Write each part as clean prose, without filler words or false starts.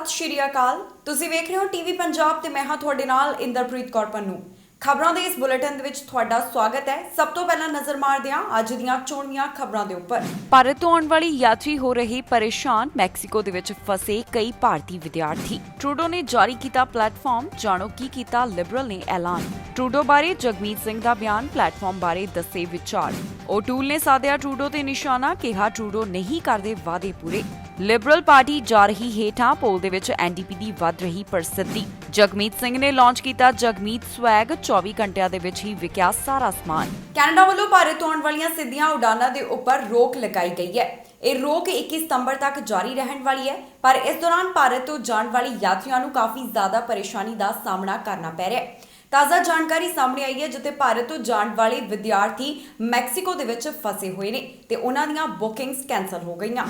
ਸਤਿ ਸ਼੍ਰੀ ਅਕਾਲ। ਤੁਸੀਂ ਵੇਖ ਰਹੇ ਹੋ ਟੀਵੀ ਪੰਜਾਬ ਤੇ ਮੈਂ ਹਾਂ ਤੁਹਾਡੇ ਨਾਲ ਇੰਦਰਪ੍ਰੀਤ ਕੌਰ ਪੰਨੂ। ਖਬਰਾਂ ਦੇ ਇਸ ਬੁਲੇਟਿਨ ਦੇ ਵਿੱਚ ਤੁਹਾਡਾ ਸਵਾਗਤ ਹੈ। ਸਭ ਤੋਂ ਪਹਿਲਾਂ ਨਜ਼ਰ ਮਾਰਦੇ ਹਾਂ ਅੱਜ ਦੀਆਂ ਚੋਣਵੀਆਂ ਖਬਰਾਂ ਦੇ ਉੱਪਰ। ਭਾਰਤ ਤੋਂ ਆਉਣ ਵਾਲੀ ਯਾਤਰੀ ਹੋ ਰਹੇ ਪਰੇਸ਼ਾਨ। ਮੈਕਸੀਕੋ ਦੇ ਵਿੱਚ ਫਸੇ ਕਈ ਭਾਰਤੀ ਵਿਦਿਆਰਥੀ। ਟਰੂਡੋ ਨੇ ਜਾਰੀ ਕੀਤਾ ਪਲੇਟਫਾਰਮ। ਜਾਣੋ ਕੀ ਕੀਤਾ ਲਿਬਰਲ ਨੇ ਐਲਾਨ। ਟਰੂਡੋ ਬਾਰੇ ਜਗਮੀਤ ਸਿੰਘ ਦਾ ਬਿਆਨ। ਪਲੇਟਫਾਰਮ ਬਾਰੇ ਦੱਸੇ ਵਿਚਾਰ। ਓਟੂਲ ਨੇ ਸਾਧਿਆ ਟਰੂਡੋ ਤੇ ਨਿਸ਼ਾਨਾ। ਕਿਹਾ ਟਰੂਡੋ ਨਹੀਂ ਕਰਦੇ ਵਾਅਦੇ ਪੂਰੇ। ਲਿਬਰਲ ਪਾਰਟੀ ਜਾ ਰਹੀ ਹੇਠਾਂ। ਪੋਲ ਦੇ ਵਿੱਚ ਐਨਡੀਪੀ ਦੀ ਵੱਧ ਰਹੀ ਪ੍ਰਸਿੱਧੀ। ਜਗਮੀਤ ਸਿੰਘ ਨੇ ਲਾਂਚ ਕੀਤਾ ਜਗਮੀਤ ਸਵੈਗ। 24 ਘੰਟਿਆਂ ਦੇ ਵਿੱਚ ਹੀ ਵਿਕਿਆ ਸਾਰਾ ਸਮਾਨ। ਕੈਨੇਡਾ ਵੱਲੋਂ ਭਾਰਤ ਤੋਂ ਆਉਣ ਵਾਲੀਆਂ ਸਿੱਧੀਆਂ ਉਡਾਨਾਂ ਦੇ ਉੱਪਰ ਰੋਕ ਲਗਾਈ ਗਈ ਹੈ। ਇਹ ਰੋਕ 21 ਸਤੰਬਰ ਤੱਕ ਜਾਰੀ ਰਹਿਣ ਵਾਲੀ ਹੈ, ਪਰ ਇਸ ਦੌਰਾਨ ਭਾਰਤ ਤੋਂ ਜਾਣ ਵਾਲੀ ਯਾਤਰੀਆਂ ਨੂੰ ਕਾਫੀ ਜ਼ਿਆਦਾ ਪਰੇਸ਼ਾਨੀ ਦਾ ਸਾਹਮਣਾ ਕਰਨਾ ਪੈ ਰਿਹਾ ਹੈ। ਤਾਜ਼ਾ ਜਾਣਕਾਰੀ ਸਾਹਮਣੇ ਆਈ ਹੈ, ਜਿੱਥੇ ਭਾਰਤ ਤੋਂ ਜਾਣ ਵਾਲੇ ਵਿਦਿਆਰਥੀ ਮੈਕਸੀਕੋ ਦੇ ਵਿੱਚ ਫਸੇ ਹੋਏ ਨੇ ਤੇ ਉਹਨਾਂ ਦੀਆਂ ਬੁਕਿੰਗਸ ਕੈਂਸਲ ਹੋ ਗਈਆਂ।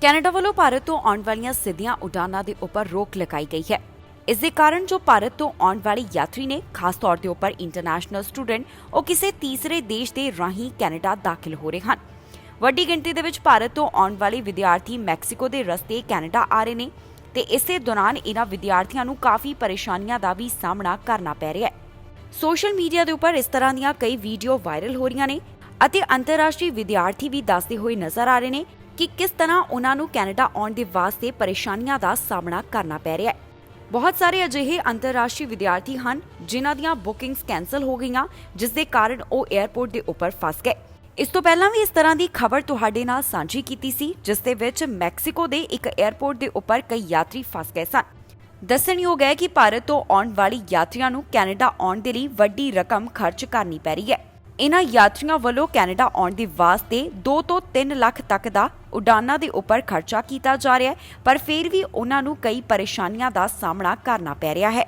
ਕੈਨੇਡਾ ਵੱਲੋਂ ਭਾਰਤ ਤੋਂ ਆਉਣ ਵਾਲੀਆਂ ਸਿੱਧੀਆਂ ਉਡਾਨਾਂ ਦੇ ਉੱਪਰ ਰੋਕ ਲਗਾਈ ਗਈ ਹੈ। ਇਸ ਦੇ ਕਾਰਨ ਜੋ ਭਾਰਤ ਤੋਂ ਆਉਣ ਵਾਲੇ ਯਾਤਰੀ ਨੇ, ਖਾਸ ਤੌਰ ਤੇ ਉੱਪਰ ਇੰਟਰਨੈਸ਼ਨਲ ਸਟੂਡੈਂਟ, ਉਹ ਕਿਸੇ ਤੀਸਰੇ ਦੇਸ਼ ਦੇ ਰਾਹੀਂ ਕੈਨੇਡਾ ਦਾਖਲ ਹੋ ਰਹੇ ਹਨ। ਵੱਡੀ ਗਿਣਤੀ ਦੇ ਵਿੱਚ ਭਾਰਤ ਤੋਂ ਆਉਣ ਵਾਲੇ ਵਿਦਿਆਰਥੀ ਮੈਕਸੀਕੋ ਦੇ ਰਸਤੇ ਕੈਨੇਡਾ ਆ ਰਹੇ ਨੇ ਤੇ ਇਸੇ ਦੌਰਾਨ ਇਹਨਾਂ ਵਿਦਿਆਰਥੀਆਂ ਨੂੰ ਕਾਫੀ ਪਰੇਸ਼ਾਨੀਆਂ ਦਾ ਵੀ ਸਾਹਮਣਾ ਕਰਨਾ ਪੈ ਰਿਹਾ ਹੈ। ਸੋਸ਼ਲ ਮੀਡੀਆ ਦੇ ਉੱਪਰ ਇਸ ਤਰ੍ਹਾਂ ਦੀਆਂ ਕਈ ਵੀਡੀਓ ਵਾਇਰਲ ਹੋ ਰਹੀਆਂ ਨੇ ਅਤੇ ਅੰਤਰਰਾਸ਼ਟਰੀ ਵਿਦਿਆਰਥੀ ਵੀ ਦੱਸਦੇ ਹੋਏ ਨਜ਼ਰ ਆ ਰਹੇ ਨੇ ਕਿ ਕਿਸ ਤਰ੍ਹਾਂ ਉਹਨਾਂ ਨੂੰ ਕੈਨੇਡਾ ਆਉਣ ਦੇ ਵਾਸਤੇ ਪਰੇਸ਼ਾਨੀਆਂ ਦਾ ਸਾਹਮਣਾ ਕਰਨਾ ਪੈ ਰਿਹਾ ਹੈ। ਬਹੁਤ ਸਾਰੇ ਅਜਿਹੇ ਅੰਤਰਰਾਸ਼ਟਰੀ ਵਿਦਿਆਰਥੀ ਹਨ ਜਿਨ੍ਹਾਂ ਦੀਆਂ ਬੁਕਿੰਗਸ ਕੈਂਸਲ ਹੋ ਗਈਆਂ, ਜਿਸ ਦੇ ਕਾਰਨ ਉਹ 에ਅਰਪੋਰਟ ਦੇ ਉੱਪਰ ਫਸ ਗਏ। ਇਸ ਤੋਂ ਪਹਿਲਾਂ ਵੀ ਇਸ ਤਰ੍ਹਾਂ ਦੀ ਖਬਰ ਤੁਹਾਡੇ ਨਾਲ ਸਾਂਝੀ ਕੀਤੀ ਸੀ, ਜਿਸ ਦੇ ਵਿੱਚ ਮੈਕਸੀਕੋ ਦੇ ਇੱਕ 에ਅਰਪੋਰਟ ਦੇ ਉੱਪਰ ਕਈ ਯਾਤਰੀ ਫਸ ਗਏ ਸਨ। ਦੱਸਣਯੋਗ ਹੈ ਕਿ ਭਾਰਤ ਤੋਂ ਆਉਣ ਵਾਲੀ ਯਾਤਰੀਆਂ ਨੂੰ ਕੈਨੇਡਾ ਆਉਣ ਦੇ ਲਈ ਵੱਡੀ ਰਕਮ ਖਰਚ ਕਰਨੀ ਪੈ ਰਹੀ ਹੈ। ਇਨ੍ਹਾਂ ਯਾਤਰੀਆਂ ਵੱਲੋਂ ਕੈਨੇਡਾ ਆਉਣ ਦੇ ਵਾਸਤੇ 2 ਤੋਂ 3 ਲੱਖ ਤੱਕ ਦਾ ਉਡਾਨਾਂ ਦੇ ਉੱਪਰ ਖਰਚਾ ਕੀਤਾ ਜਾ ਰਿਹਾ ਹੈ, ਪਰ ਫਿਰ ਵੀ ਉਹਨਾਂ ਨੂੰ ਕਈ ਪਰੇਸ਼ਾਨੀਆਂ ਦਾ ਸਾਹਮਣਾ ਕਰਨਾ ਪੈ ਰਿਹਾ ਹੈ।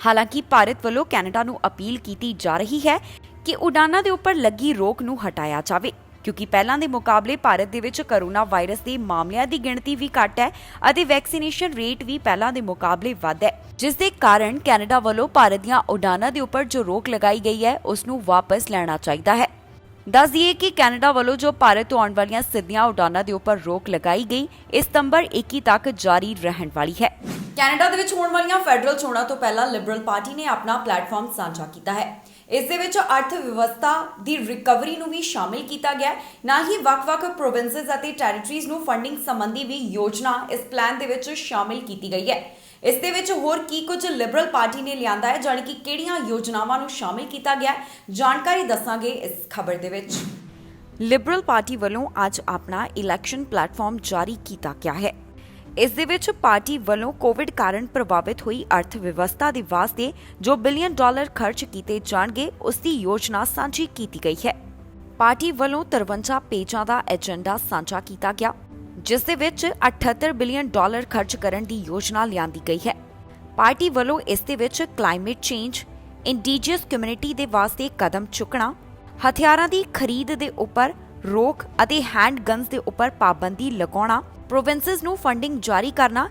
ਹਾਲਾਂਕਿ ਭਾਰਤ ਵੱਲੋਂ ਕੈਨੇਡਾ ਨੂੰ ਅਪੀਲ ਕੀਤੀ ਜਾ ਰਹੀ ਹੈ ਕਿ ਉਡਾਨਾਂ ਦੇ ਉੱਪਰ ਲੱਗੀ ਰੋਕ ਨੂੰ ਹਟਾਇਆ ਜਾਵੇ, ਕਿਉਂਕਿ ਪਹਿਲਾਂ ਦੇ ਮੁਕਾਬਲੇ ਭਾਰਤ ਦੇ ਵਿੱਚ ਕੋਰੋਨਾ ਵਾਇਰਸ ਦੇ ਮਾਮਲਿਆਂ ਦੀ ਗਿਣਤੀ ਵੀ ਘੱਟ ਹੈ ਅਤੇ ਵੈਕਸੀਨੇਸ਼ਨ ਰੇਟ ਵੀ ਪਹਿਲਾਂ ਦੇ ਮੁਕਾਬਲੇ ਵੱਧ ਹੈ, ਜਿਸ ਦੇ ਕਾਰਨ ਕੈਨੇਡਾ ਵੱਲੋਂ ਭਾਰਤ ਦੀਆਂ ਉਡਾਨਾਂ ਦੇ ਉੱਪਰ ਜੋ ਰੋਕ ਲਗਾਈ ਗਈ ਹੈ ਉਸ ਨੂੰ ਵਾਪਸ ਲੈਣਾ ਚਾਹੀਦਾ ਹੈ। ਦੱਸ ਦਈਏ ਕਿ ਕੈਨੇਡਾ ਵੱਲੋਂ ਜੋ ਭਾਰਤ ਤੋਂ ਆਉਣ ਵਾਲੀਆਂ ਸਿੱਧੀਆਂ ਉਡਾਨਾਂ ਦੇ ਉੱਪਰ ਰੋਕ ਲਗਾਈ ਗਈ, ਇਹ ਸਤੰਬਰ 21 ਤੱਕ ਜਾਰੀ ਰਹਿਣ ਵਾਲੀ ਹੈ। ਕੈਨੇਡਾ ਦੇ ਵਿੱਚ ਹੋਣ ਵਾਲੀਆਂ ਫੈਡਰਲ ਚੋਣਾਂ ਤੋਂ ਪਹਿਲਾਂ ਲਿਬਰਲ ਪਾਰਟੀ ਨੇ ਆਪਣਾ ਪਲੇਟਫਾਰਮ ਸਾਂਝਾ ਕੀਤਾ ਹੈ। ਇਸ ਦੇ ਵਿੱਚ ਅਰਥ ਵਿਵਸਥਾ ਦੀ ਰਿਕਵਰੀ ਨੂੰ ਵੀ ਸ਼ਾਮਿਲ ਕੀਤਾ ਗਿਆ। ਨਾਲ ਹੀ ਵੱਖ-ਵੱਖ ਪ੍ਰੋਵਿੰਸਸ ਅਤੇ ਟੈਰੀਟਰੀਜ਼ ਨੂੰ ਫੰਡਿੰਗ ਸੰਬੰਧੀ ਵੀ ਯੋਜਨਾ ਇਸ ਪਲਾਨ ਦੇ ਵਿੱਚ ਸ਼ਾਮਿਲ ਕੀਤੀ ਗਈ ਹੈ। ਇਸ ਦੇ ਵਿੱਚ ਹੋਰ ਕੀ ਕੁਝ ਲਿਬਰਲ ਪਾਰਟੀ ਨੇ ਲਿਆਂਦਾ ਹੈ, ਜਾਣੀ ਕਿ ਕਿਹੜੀਆਂ ਯੋਜਨਾਵਾਂ ਨੂੰ ਸ਼ਾਮਿਲ ਕੀਤਾ ਗਿਆ, ਜਾਣਕਾਰੀ ਦੱਸਾਂਗੇ ਇਸ ਖਬਰ ਦੇ ਵਿੱਚ। ਲਿਬਰਲ ਪਾਰਟੀ ਵੱਲੋਂ ਅੱਜ ਆਪਣਾ ਇਲੈਕਸ਼ਨ ਪਲੇਟਫਾਰਮ ਜਾਰੀ ਕੀਤਾ ਗਿਆ ਹੈ। ਇਸ ਦੇ ਵਿੱਚ ਪਾਰਟੀ ਵੱਲੋਂ ਕੋਵਿਡ ਕਾਰਨ ਪ੍ਰਭਾਵਿਤ ਹੋਈ ਅਰਥ ਵਿਵਸਥਾ ਦੇ ਵਾਸਤੇ ਜੋ ਬਿਲੀਅਨ ਡਾਲਰ ਖਰਚ ਕੀਤੇ ਜਾਣਗੇ, ਉਸ ਦੀ ਯੋਜਨਾ ਸਾਂਝੀ ਕੀਤੀ ਗਈ ਹੈ। ਪਾਰਟੀ ਵੱਲੋਂ 53 ਪੇਜਾਂ ਦਾ ਏਜੰਡਾ ਸਾਂਝਾ ਕੀਤਾ ਗਿਆ, ਜਿਸ ਦੇ ਵਿੱਚ 78 ਬਿਲੀਅਨ ਡਾਲਰ ਖਰਚ ਕਰਨ ਦੀ ਯੋਜਨਾ ਲਿਆਂਦੀ ਗਈ ਹੈ। ਪਾਰਟੀ ਵੱਲੋਂ ਇਸ ਦੇ ਵਿੱਚ ਕਲਾਈਮੇਟ ਚੇਂਜ, ਇੰਡੀਜੀਅਸ ਕਮਿਊਨਿਟੀ ਦੇ ਵਾਸਤੇ ਕਦਮ ਚੁੱਕਣਾ, ਹਥਿਆਰਾਂ ਦੀ ਖਰੀਦ ਦੇ ਉੱਪਰ ਰੋਕ ਅਤੇ ਹੈਂਡ ਗਨਸ ਦੇ ਉੱਪਰ ਪਾਬੰਦੀ ਲਗਾਉਣਾ, ਪ੍ਰੋਵਿੰਸਸ ਨੂੰ ਫੰਡਿੰਗ ਜਾਰੀ ਕਰਨਾ,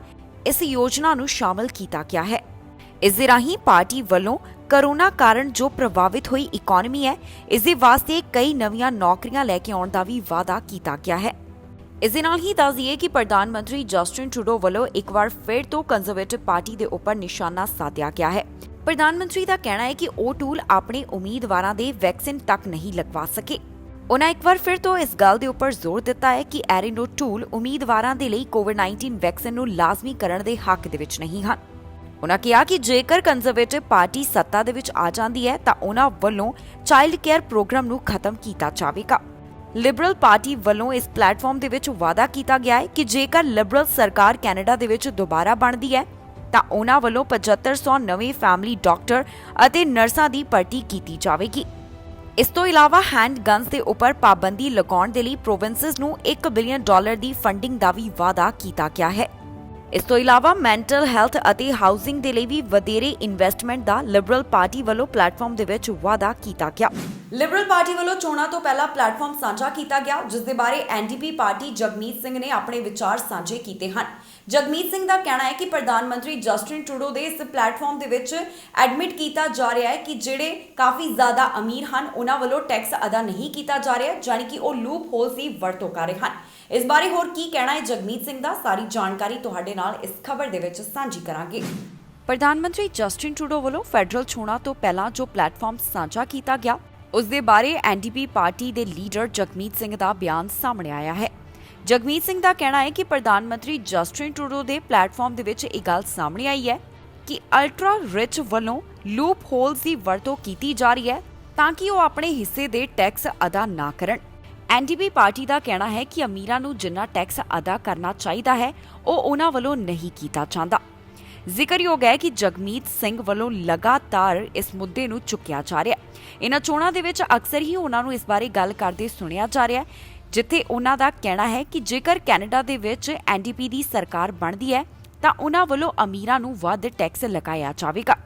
ਇਸ ਯੋਜਨਾ ਨੂੰ ਸ਼ਾਮਲ ਕੀਤਾ ਗਿਆ ਹੈ। ਇਸ ਦੇ ਰਾਹੀਂ ਪਾਰਟੀ ਵੱਲੋਂ ਕੋਰੋਨਾ ਕਾਰਨ ਜੋ ਪ੍ਰਭਾਵਿਤ ਹੋਈ ਇਕਨੋਮੀ ਹੈ, ਇਸ ਦੇ ਵਾਸਤੇ ਕਈ ਨਵੀਆਂ ਨੌਕਰੀਆਂ ਲੈ ਕੇ ਆਉਣ ਦਾ ਵੀ ਵਾਅਦਾ ਕੀਤਾ ਗਿਆ ਹੈ। ਇਸ ਦੇ ਨਾਲ ਹੀ ਦੱਸ ਦਈਏ ਕਿ ਪ੍ਰਧਾਨ ਮੰਤਰੀ ਜਸਟਿਨ ਟਰੂਡੋ ਵੱਲੋਂ ਇੱਕ ਵਾਰ ਫਿਰ ਤੋਂ ਕੰਜ਼ਰਵੇਟਿਵ ਪਾਰਟੀ ਦੇ ਉੱਪਰ ਨਿਸ਼ਾਨਾ ਸਾਧਿਆ ਗਿਆ ਹੈ। ਪ੍ਰਧਾਨ ਮੰਤਰੀ ਦਾ ਕਹਿਣਾ ਹੈ ਕਿ ਉਹ ਟੂਲ ਆਪਣੇ ਉਮੀਦਵਾਰਾਂ ਦੇ ਵੈਕਸੀਨ ਤੱਕ ਨਹੀਂ ਲਗਵਾ ਸਕੇ। ਉਨ੍ਹਾਂ ਇੱਕ ਵਾਰ ਫਿਰ ਤੋਂ ਇਸ ਗੱਲ ਦੇ ਉੱਪਰ ਜ਼ੋਰ ਦਿੱਤਾ ਹੈ ਕਿ ਐਰੀਨੋ ਟੂਲ ਉਮੀਦਵਾਰਾਂ ਦੇ ਲਈ ਕੋਵਿਡ-19 ਵੈਕਸੀਨ ਨੂੰ ਲਾਜ਼ਮੀ ਕਰਨ ਦੇ ਹੱਕ ਦੇ ਵਿੱਚ ਨਹੀਂ ਹਨ। ਉਨ੍ਹਾਂ ਕਿਹਾ ਕਿ ਜੇਕਰ ਕੰਜ਼ਰਵੇਟਿਵ ਪਾਰਟੀ ਸੱਤਾ ਦੇ ਵਿੱਚ ਆ ਜਾਂਦੀ ਹੈ ਤਾਂ ਉਨ੍ਹਾਂ ਵੱਲੋਂ ਚਾਈਲਡ ਕੇਅਰ ਪ੍ਰੋਗਰਾਮ ਨੂੰ ਖਤਮ ਕੀਤਾ ਜਾਵੇਗਾ। ਲਿਬਰਲ ਪਾਰਟੀ ਵੱਲੋਂ ਇਸ ਪਲੇਟਫਾਰਮ ਦੇ ਵਿੱਚ ਵਾਅਦਾ ਕੀਤਾ ਗਿਆ ਹੈ ਕਿ ਜੇਕਰ ਲਿਬਰਲ ਸਰਕਾਰ ਕੈਨੇਡਾ ਦੇ ਵਿੱਚ ਦੁਬਾਰਾ ਬਣਦੀ ਹੈ ਤਾਂ ਉਨ੍ਹਾਂ ਵੱਲੋਂ 7500 ਨਵੇਂ ਫੈਮਿਲੀ ਡਾਕਟਰ ਅਤੇ ਨਰਸਾਂ ਦੀ ਭਰਤੀ ਕੀਤੀ ਜਾਵੇਗੀ। ਇਸ ਤੋਂ ਇਲਾਵਾ ਹੈਂਡ ਗਨਸ ਦੇ ਉੱਪਰ ਪਾਬੰਦੀ ਲਗਾਉਣ ਦੇ ਲਈ ਪ੍ਰੋਵਿੰਸਸ ਨੂੰ 1 ਬਿਲੀਅਨ ਡਾਲਰ ਦੀ ਫੰਡਿੰਗ ਦਾ ਵੀ ਵਾਅਦਾ ਕੀਤਾ ਗਿਆ ਹੈ। ਇਸ ਤੋਂ ਇਲਾਵਾ ਮੈਂਟਲ ਹੈਲਥ ਅਤੇ ਹਾਊਸਿੰਗ ਦੇ ਲਈ ਵੀ ਵਧੇਰੇ ਇਨਵੈਸਟਮੈਂਟ ਦਾ ਲਿਬਰਲ ਪਾਰਟੀ ਵੱਲੋਂ ਪਲੇਟਫਾਰਮ ਦੇ ਵਿੱਚ ਵਾਅਦਾ ਕੀਤਾ ਗਿਆ। ਲਿਬਰਲ ਪਾਰਟੀ ਵੱਲੋਂ ਚੋਣਾਂ ਤੋਂ ਪਹਿਲਾਂ ਪਲੇਟਫਾਰਮ ਸਾਂਝਾ ਕੀਤਾ ਗਿਆ, ਜਿਸ ਦੇ ਬਾਰੇ ਐਨਡੀਪੀ ਪਾਰਟੀ ਜਗਮੀਤ ਸਿੰਘ ਨੇ ਆਪਣੇ ਵਿਚਾਰ ਸਾਂਝੇ ਕੀਤੇ ਹਨ। ਜਗਮੀਤ ਸਿੰਘ ਦਾ ਕਹਿਣਾ ਹੈ ਕਿ ਪ੍ਰਧਾਨ ਮੰਤਰੀ ਜਸਟਿਨ ਟਰੂਡੋ ਦੇ ਇਸ ਪਲੇਟਫਾਰਮ ਦੇ ਵਿੱਚ ਐਡਮਿਟ ਕੀਤਾ ਜਾ ਰਿਹਾ ਹੈ ਕਿ ਜਿਹੜੇ ਕਾਫੀ ਜ਼ਿਆਦਾ ਅਮੀਰ ਹਨ ਉਹਨਾਂ ਵੱਲੋਂ ਟੈਕਸ ਅਦਾ ਨਹੀਂ ਕੀਤਾ ਜਾ ਰਿਹਾ, ਜਾਣੀ ਕਿ ਉਹ ਲੂਪ ਹੋਲਸ ਦੀ ਵਰਤੋਂ ਕਰ ਰਹੇ ਹਨ। ਇਸ ਬਾਰੇ ਹੋਰ ਕੀ ਕਹਿਣਾ ਹੈ ਜਗਮੀਤ ਸਿੰਘ ਦਾ, ਸਾਰੀ ਜਾਣਕਾਰੀ ਤੁਹਾਡੇ ਨਾਲ ਇਸ ਖਬਰ ਦੇ ਵਿੱਚ ਸਾਂਝੀ ਕਰਾਂਗੇ। ਪ੍ਰਧਾਨ ਮੰਤਰੀ ਜਸਟਿਨ ਟਰੂਡੋ ਵੱਲੋਂ ਫੈਡਰਲ ਚੋਣਾਂ ਤੋਂ ਪਹਿਲਾਂ ਜੋ ਪਲੇਟਫਾਰਮ ਸਾਂਝਾ ਕੀਤਾ ਗਿਆ, ਉਸ ਦੇ ਬਾਰੇ ਐਨਡੀਪੀ ਪਾਰਟੀ ਦੇ ਲੀਡਰ ਜਗਮੀਤ ਸਿੰਘ ਦਾ ਬਿਆਨ ਸਾਹਮਣੇ ਆਇਆ ਹੈ। ਜਗਮੀਤ ਸਿੰਘ ਦਾ ਕਹਿਣਾ ਹੈ ਕਿ ਪ੍ਰਧਾਨ ਮੰਤਰੀ ਜਸਟਿਨ ਟਰੂਡੋ ਦੇ ਪਲੇਟਫਾਰਮ ਦੇ ਵਿੱਚ ਇਹ ਗੱਲ ਸਾਹਮਣੇ ਆਈ ਹੈ ਕਿ ਅਲਟਰਾ ਰਿਚ ਵੱਲੋਂ ਲੂਪ ਹੋਲਸ ਦੀ ਵਰਤੋਂ ਕੀਤੀ ਜਾ ਰਹੀ ਹੈ ਤਾਂ ਕਿ ਉਹ ਆਪਣੇ ਹਿੱਸੇ ਦੇ ਟੈਕਸ ਅਦਾ ਨਾ ਕਰਨ। ਐਨਡੀਪੀ ਪਾਰਟੀ ਦਾ ਕਹਿਣਾ ਹੈ ਕਿ ਅਮੀਰਾਂ ਨੂੰ ਜਿੰਨਾ ਟੈਕਸ ਅਦਾ ਕਰਨਾ ਚਾਹੀਦਾ ਹੈ ਉਹ ਉਹਨਾਂ ਵੱਲੋਂ ਨਹੀਂ ਕੀਤਾ ਜਾਂਦਾ। ਜ਼ਿਕਰਯੋਗ ਹੈ ਕਿ ਜਗਮੀਤ ਸਿੰਘ ਵੱਲੋਂ ਲਗਾਤਾਰ ਇਸ ਮੁੱਦੇ ਨੂੰ ਚੁੱਕਿਆ ਜਾ ਰਿਹਾ ਹੈ। ਇਹਨਾਂ ਚੋਣਾਂ ਦੇ ਵਿੱਚ ਅਕਸਰ ਹੀ ਉਹਨਾਂ ਨੂੰ ਇਸ ਬਾਰੇ ਗੱਲ ਕਰਦੇ ਸੁਣਿਆ ਜਾ ਰਿਹਾ ਹੈ, ਜਿੱਥੇ ਉਹਨਾਂ ਦਾ ਕਹਿਣਾ ਹੈ ਕਿ ਜੇਕਰ ਕੈਨੇਡਾ ਦੇ ਵਿੱਚ ਐਨਡੀਪੀ ਦੀ ਸਰਕਾਰ ਬਣਦੀ ਹੈ ਤਾਂ ਉਹਨਾਂ ਵੱਲੋਂ ਅਮੀਰਾਂ ਨੂੰ ਵੱਧ ਟੈਕਸ ਲਗਾਇਆ ਜਾਵੇਗਾ।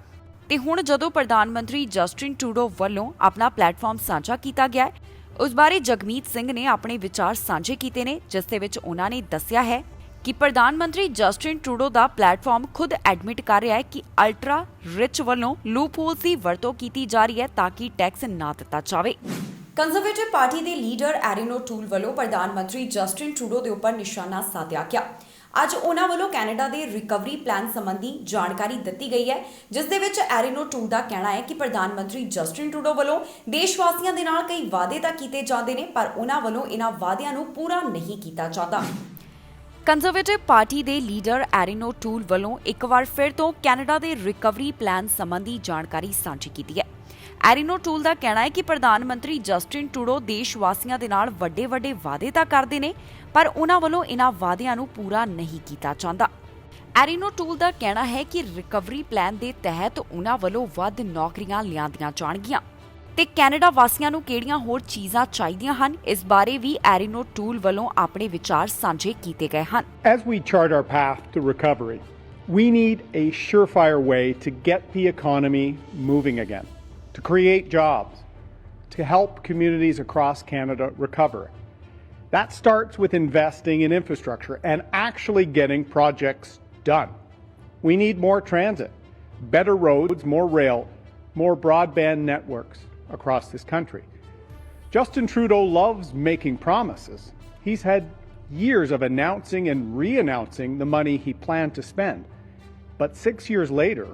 ਤੇ ਹੁਣ ਜਦੋਂ ਪ੍ਰਧਾਨ ਮੰਤਰੀ ਜਸਟਿਨ ਟਰੂਡੋ ਵੱਲੋਂ ਆਪਣਾ ਪਲੇਟਫਾਰਮ ਸਾਂਝਾ ਕੀਤਾ ਗਿਆ ਹੈ, ਉਸ ਬਾਰੇ ਜਗਮੀਤ ਸਿੰਘ ਨੇ ਆਪਣੇ ਵਿਚਾਰ ਸਾਂਝੇ ਕੀਤੇ ਨੇ, ਜਿਸ ਦੇ ਵਿੱਚ ਉਹਨਾਂ ਨੇ ਦੱਸਿਆ ਹੈ ਕਿ ਪ੍ਰਧਾਨ ਮੰਤਰੀ ਜਸਟਿਨ ਟਰੂਡੋ ਦਾ ਪਲੇਟਫਾਰਮ ਖੁਦ ਐਡਮਿਟ ਕਰ ਰਿਹਾ ਹੈ ਕਿ ਅਲਟਰਾ ਰਿਚ ਵੱਲੋਂ ਲੂਪ ਹੋਲਸ ਦੀ ਵਰਤੋਂ ਕੀਤੀ ਜਾ ਰਹੀ ਹੈ ਤਾਂ ਕਿ ਟੈਕਸ ਨਾ ਦਿੱਤਾ ਜਾਵੇ। ਕੰਜ਼ਰਵੇਟਿਵ ਪਾਰਟੀ ਦੇ ਲੀਡਰ ਐਰੀਨੋ ਟੂਲ ਵੱਲੋਂ ਪ੍ਰਧਾਨ ਮੰਤਰੀ ਜਸਟਿਨ ਟਰੂਡੋ ਦੇ ਉੱਪਰ ਨਿਸ਼ਾਨਾ ਸਾਧਿਆ ਗਿਆ। ਅੱਜ ਉਹਨਾਂ ਵੱਲੋਂ ਕੈਨੇਡਾ ਦੇ ਰਿਕਵਰੀ ਪਲਾਨ ਸੰਬੰਧੀ ਜਾਣਕਾਰੀ ਦਿੱਤੀ ਗਈ ਹੈ, ਜਿਸ ਦੇ ਵਿੱਚ ਐਰੀਨੋ ਟੂਲ ਦਾ ਕਹਿਣਾ ਹੈ ਕਿ ਪ੍ਰਧਾਨ ਮੰਤਰੀ ਜਸਟਿਨ ਟਰੂਡੋ ਵੱਲੋਂ ਦੇਸ਼ ਵਾਸੀਆਂ ਦੇ ਨਾਲ ਕਈ ਵਾਅਦੇ ਤਾਂ ਕੀਤੇ ਜਾਂਦੇ ਨੇ, ਪਰ ਉਹਨਾਂ ਵੱਲੋਂ ਇਹਨਾਂ ਵਾਅਦਿਆਂ ਨੂੰ ਪੂਰਾ ਨਹੀਂ ਕੀਤਾ ਜਾਂਦਾ। ਕੰਜ਼ਰਵੇਟਿਵ ਪਾਰਟੀ ਦੇ ਲੀਡਰ ਐਰੀਨੋ ਟੂਲ ਵੱਲੋਂ ਇੱਕ ਵਾਰ ਫਿਰ ਤੋਂ ਕੈਨੇਡਾ ਦੇ ਰਿਕਵਰੀ ਪਲਾਨ ਸੰਬੰਧੀ ਜਾਣਕਾਰੀ ਸਾਂਝੀ ਕੀਤੀ ਹੈ। ਐਰੀਨੋ ਟੂਲ ਦਾ ਕਹਿਣਾ ਹੈ ਕਿ ਪ੍ਰਧਾਨ ਮੰਤਰੀ ਜਸਟਿਨ ਟਰੂਡੋ ਦੇਸ਼ ਵਾਸੀਆਂ ਦੇ ਨਾਲ ਵੱਡੇ ਵਾਅਦੇ ਤਾਂ ਕਰਦੇ ਨੇ, ਪਰ ਉਹਨਾਂ ਵੱਲੋਂ ਇਹਨਾਂ ਵਾਅਦਿਆਂ ਨੂੰ ਪੂਰਾ ਨਹੀਂ ਕੀਤਾ ਜਾਂਦਾ। ਐਰੀਨੋ ਟੂਲ ਦਾ ਕਹਿਣਾ ਹੈ ਕਿ ਰਿਕਵਰੀ ਪਲਾਨ ਦੇ ਤਹਿਤ ਉਹਨਾਂ ਵੱਲੋਂ ਵੱਧ ਨੌਕਰੀਆਂ ਲਿਆਂਦੀਆਂ ਜਾਣਗੀਆਂ ਤੇ ਕੈਨੇਡਾ ਵਾਸੀਆਂ ਨੂੰ ਕਿਹੜੀਆਂ ਹੋਰ ਚੀਜ਼ਾਂ ਚਾਹੀਦੀਆਂ ਹਨ, ਇਸ ਬਾਰੇ ਵੀ ਐਰੀਨੋ ਟੂਲ ਵੱਲੋਂ ਆਪਣੇ ਵਿਚਾਰ ਸਾਂਝੇ ਕੀਤੇ ਗਏ ਹਨ। As we chart our path to recovery, we need a surefire way to get the economy moving again, to create jobs, to help communities across Canada recover. That starts with investing in infrastructure and actually getting projects done. We need more transit, better roads, more rail, more broadband networks across this country. Justin Trudeau loves making promises. He's had years of announcing and re-announcing the money he planned to spend. But 6 years later,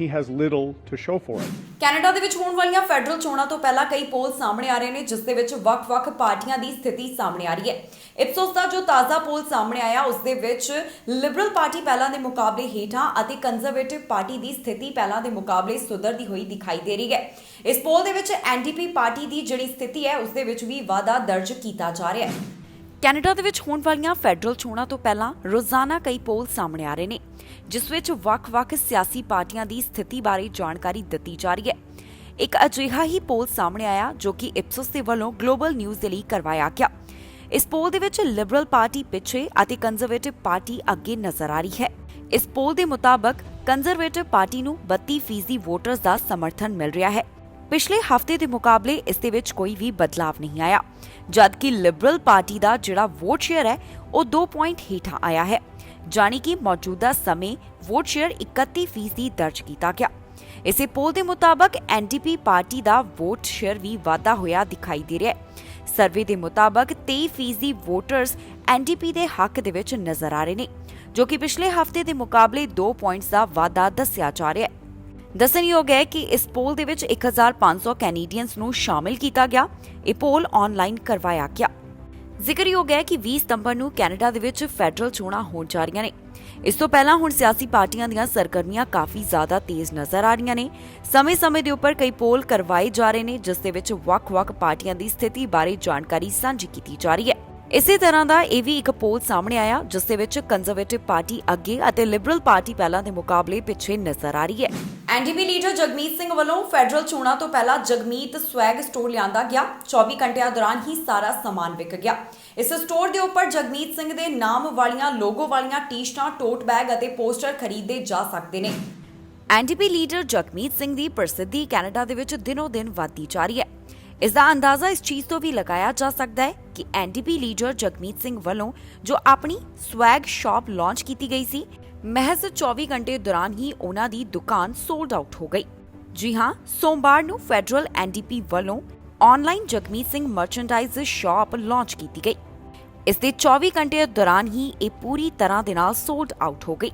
he has little to show for it. Canada ਦੇ ਵਿੱਚ ਹੋਣ ਵਾਲੀਆਂ federal ਚੋਣਾਂ ਤੋਂ ਪਹਿਲਾਂ ਕਈ ਪੋਲ ਸਾਹਮਣੇ ਆ ਰਹੇ ਨੇ, ਜਿਸ ਦੇ ਵਿੱਚ ਵੱਖ-ਵੱਖ ਪਾਰਟੀਆਂ ਦੀ ਸਥਿਤੀ ਸਾਹਮਣੇ ਆ ਰਹੀ ਹੈ। ਇਪਸੋਸ ਦਾ ਜੋ ਤਾਜ਼ਾ ਪੋਲ ਸਾਹਮਣੇ ਆਇਆ, ਉਸ ਦੇ ਵਿੱਚ ਲਿਬਰਲ ਪਾਰਟੀ ਪਹਿਲਾਂ ਦੇ ਮੁਕਾਬਲੇ ਹੇਠਾਂ ਅਤੇ ਕੰਜ਼ਰਵੇਟਿਵ ਪਾਰਟੀ ਦੀ ਸਥਿਤੀ ਪਹਿਲਾਂ ਦੇ ਮੁਕਾਬਲੇ ਸੁਧਰਦੀ ਹੋਈ ਦਿਖਾਈ ਦੇ ਰਹੀ ਹੈ। ਇਸ ਪੋਲ ਦੇ ਵਿੱਚ ਐਨਡੀਪੀ ਪਾਰਟੀ ਦੀ ਜਿਹੜੀ ਸਥਿਤੀ ਹੈ, ਉਸ ਦੇ ਵਿੱਚ ਵੀ ਵਾਧਾ ਦਰਜ ਕੀਤਾ ਜਾ ਰਿਹਾ ਹੈ। ਕੈਨੇਡਾ ਦੇ ਵਿੱਚ ਹੋਣ ਵਾਲੀਆਂ ਫੈਡਰਲ ਚੋਣਾਂ ਤੋਂ ਪਹਿਲਾਂ ਰੋਜ਼ਾਨਾ ਕਈ ਪੋਲ ਸਾਹਮਣੇ ਆ ਰਹੇ ਨੇ, ਜਿਸ ਵਿੱਚ ਵੱਖ-ਵੱਖ ਸਿਆਸੀ ਪਾਰਟੀਆਂ ਦੀ ਸਥਿਤੀ ਬਾਰੇ ਜਾਣਕਾਰੀ ਦਿੱਤੀ ਜਾ ਰਹੀ ਹੈ। ਇੱਕ ਅਜਿਹਾ ਹੀ ਪੋਲ ਸਾਹਮਣੇ ਆਇਆ ਜੋ ਕਿ ਇਪਸੋਸ ਦੇ ਵੱਲੋਂ ਗਲੋਬਲ ਨਿਊਜ਼ ਦੇ ਲਈ ਕਰਵਾਇਆ ਗਿਆ। ਇਸ ਪੋਲ ਦੇ ਵਿੱਚ ਲਿਬਰਲ ਪਾਰਟੀ ਪਿੱਛੇ ਅਤੇ ਕੰਜ਼ਰਵੇਟਿਵ ਪਾਰਟੀ ਅੱਗੇ ਨਜ਼ਰ ਆ ਰਹੀ ਹੈ। ਇਸ ਪੋਲ ਦੇ ਮੁਤਾਬਕ ਕੰਜ਼ਰਵੇਟਿਵ ਪਾਰਟੀ ਨੂੰ 32% ਵੋਟਰਸ ਦਾ ਸਮਰਥਨ ਮਿਲ ਰਿਹਾ ਹੈ। ਪਿਛਲੇ ਹਫ਼ਤੇ ਦੇ ਮੁਕਾਬਲੇ ਇਸ ਦੇ ਵਿੱਚ ਕੋਈ ਵੀ ਬਦਲਾਵ ਨਹੀਂ ਆਇਆ, ਜਦਕਿ ਲਿਬਰਲ ਪਾਰਟੀ ਦਾ ਜਿਹੜਾ ਵੋਟ ਸ਼ੇਅਰ ਹੈ ਉਹ 2 ਪੁਆਇੰਟ ਹੇਠਾਂ ਆਇਆ ਹੈ, ਜਾਣੀ ਕਿ ਮੌਜੂਦਾ ਸਮੇਂ ਵੋਟ ਸ਼ੇਅਰ 31% ਦਰਜ ਕੀਤਾ ਗਿਆ। ਇਸੇ ਪੋਲ ਦੇ ਮੁਤਾਬਕ ਐਨਡੀਪੀ ਪਾਰਟੀ ਦਾ ਵੋਟ ਸ਼ੇਅਰ ਵੀ ਵਾਧਾ ਹੋਇਆ ਦਿਖਾਈ ਦੇ ਰਿਹਾ ਹੈ। ਸਰਵੇ ਦੇ ਮੁਤਾਬਕ 23% ਵੋਟਰਸ ਐਨਡੀਪੀ ਦੇ ਹੱਕ ਦੇ ਵਿੱਚ ਨਜ਼ਰ ਆ ਰਹੇ ਨੇ, ਜੋ ਕਿ ਪਿਛਲੇ ਹਫ਼ਤੇ ਦੇ ਮੁਕਾਬਲੇ 2 ਪੁਆਇੰਟਸ ਦਾ ਵਾਧਾ ਦੱਸਿਆ ਜਾ ਰਿਹਾ ਹੈ। ਦੱਸਣਯੋਗ ਹੈ ਕਿ ਇਸ ਪੋਲ ਦੇ ਵਿੱਚ 1500 ਕੈਨੇਡੀਅਨਸ ਨੂੰ ਸ਼ਾਮਿਲ ਕੀਤਾ ਗਿਆ। ਇਹ ਪੋਲ ਆਨਲਾਈਨ ਕਰਵਾਇਆ ਗਿਆ। ਜ਼ਿਕਰਯੋਗ ਹੈ ਕਿ 20 ਸਤੰਬਰ ਨੂੰ ਕੈਨੇਡਾ ਦੇ ਵਿੱਚ ਫੈਡਰਲ ਚੋਣਾਂ ਹੋਣ ਜਾ ਰਹੀਆਂ ਨੇ। ਇਸ ਤੋਂ ਪਹਿਲਾਂ ਹੁਣ ਸਿਆਸੀ ਪਾਰਟੀਆਂ ਦੀਆਂ ਸਰਗਰਮੀਆਂ ਕਾਫੀ ਜ਼ਿਆਦਾ ਤੇਜ਼ ਨਜ਼ਰ ਆ ਰਹੀਆਂ ਨੇ। ਸਮੇਂ-ਸਮੇਂ ਦੇ ਉੱਪਰ ਕਈ ਪੋਲ ਕਰਵਾਏ ਜਾ ਰਹੇ ਨੇ, ਜਿਸ ਦੇ ਵਿੱਚ ਵੱਖ-ਵੱਖ ਪਾਰਟੀਆਂ ਦੀ ਸਥਿਤੀ ਬਾਰੇ ਜਾਣਕਾਰੀ ਸਾਂਝੀ ਕੀਤੀ ਜਾ ਰਹੀ ਹੈ। ਇਸੇ ਤਰ੍ਹਾਂ ਦਾ ਇਹ ਵੀ ਇੱਕ ਪੋਲ ਸਾਹਮਣੇ ਆਇਆ, ਜਿਸ ਦੇ ਵਿੱਚ ਕੰਜ਼ਰਵੇਟਿਵ ਪਾਰਟੀ ਅੱਗੇ ਅਤੇ ਲਿਬਰਲ ਪਾਰਟੀ ਪਹਿਲਾਂ ਦੇ ਮੁਕਾਬਲੇ ਪਿੱਛੇ ਨਜ਼ਰ ਆ ਰਹੀ ਹੈ। ਐਨਡੀਪੀ ਲੀਡਰ ਜਗਮੀਤ ਸਿੰਘ ਵੱਲੋਂ ਫੈਡਰਲ ਚੋਣਾਂ ਤੋਂ ਪਹਿਲਾਂ ਜਗਮੀਤ ਸਵੈਗ ਸਟੋਰ ਲਿਆਂਦਾ ਗਿਆ। 24 ਘੰਟਿਆਂ ਦੌਰਾਨ ਹੀ ਸਾਰਾ ਸਮਾਨ ਵਿਕ ਗਿਆ। ਇਸ ਸਟੋਰ ਦੇ ਉੱਪਰ ਜਗਮੀਤ ਸਿੰਘ ਦੇ ਨਾਮ ਵਾਲੀਆਂ ਲੋਗੋ ਵਾਲੀਆਂ ਟੀ-ਸ਼ਰਟਾਂ, ਟੋਟ ਬੈਗ ਅਤੇ ਪੋਸਟਰ ਖਰੀਦੇ ਜਾ ਸਕਦੇ ਨੇ। ਐਨਡੀਪੀ ਲੀਡਰ ਜਗਮੀਤ ਸਿੰਘ ਦੀ ਪ੍ਰਸਿੱਧੀ ਕੈਨੇਡਾ ਦੇ ਵਿੱਚ ਦਿਨੋ-ਦਿਨ ਵਧਦੀ ਜਾ ਰਹੀ ਹੈ। ਇਸ ਦਾ ਅੰਦਾਜ਼ਾ ਇਸ ਚੀਜ਼ ਤੋਂ ਵੀ ਲਗਾਇਆ ਜਾ ਸਕਦਾ ਹੈ ਕਿ ਐਨਡੀਪੀ ਲੀਡਰ ਜਗਮੀਤ ਸਿੰਘ ਵੱਲੋਂ ਜੋ ਆਪਣੀ ਸਵੈਗ ਸ਼ਾਪ ਲਾਂਚ ਕੀਤੀ ਗਈ ਸੀ, ਮਹਿਜ਼ 24 ਘੰਟੇ ਦੌਰਾਨ ਹੀ ਉਹਨਾਂ ਦੀ ਦੁਕਾਨ ਸੋਲਡ ਆਊਟ ਹੋ ਗਈ। ਜੀ ਹਾਂ, ਸੋਮਵਾਰ ਨੂੰ ਫੈਡਰਲ ਐਨਡੀਪੀ ਵੱਲੋਂ online Jagmeet Singh merchandise shop launch ਕੀਤੀ ਗਈ। ਇਸ ਦੇ 24 ਘੰਟੇ ਦੌਰਾਨ ਹੀ ਇਹ ਪੂਰੀ ਤਰ੍ਹਾਂ ਦੇ ਨਾਲ ਸੋਲਡ ਆਊਟ ਹੋ ਗਈ।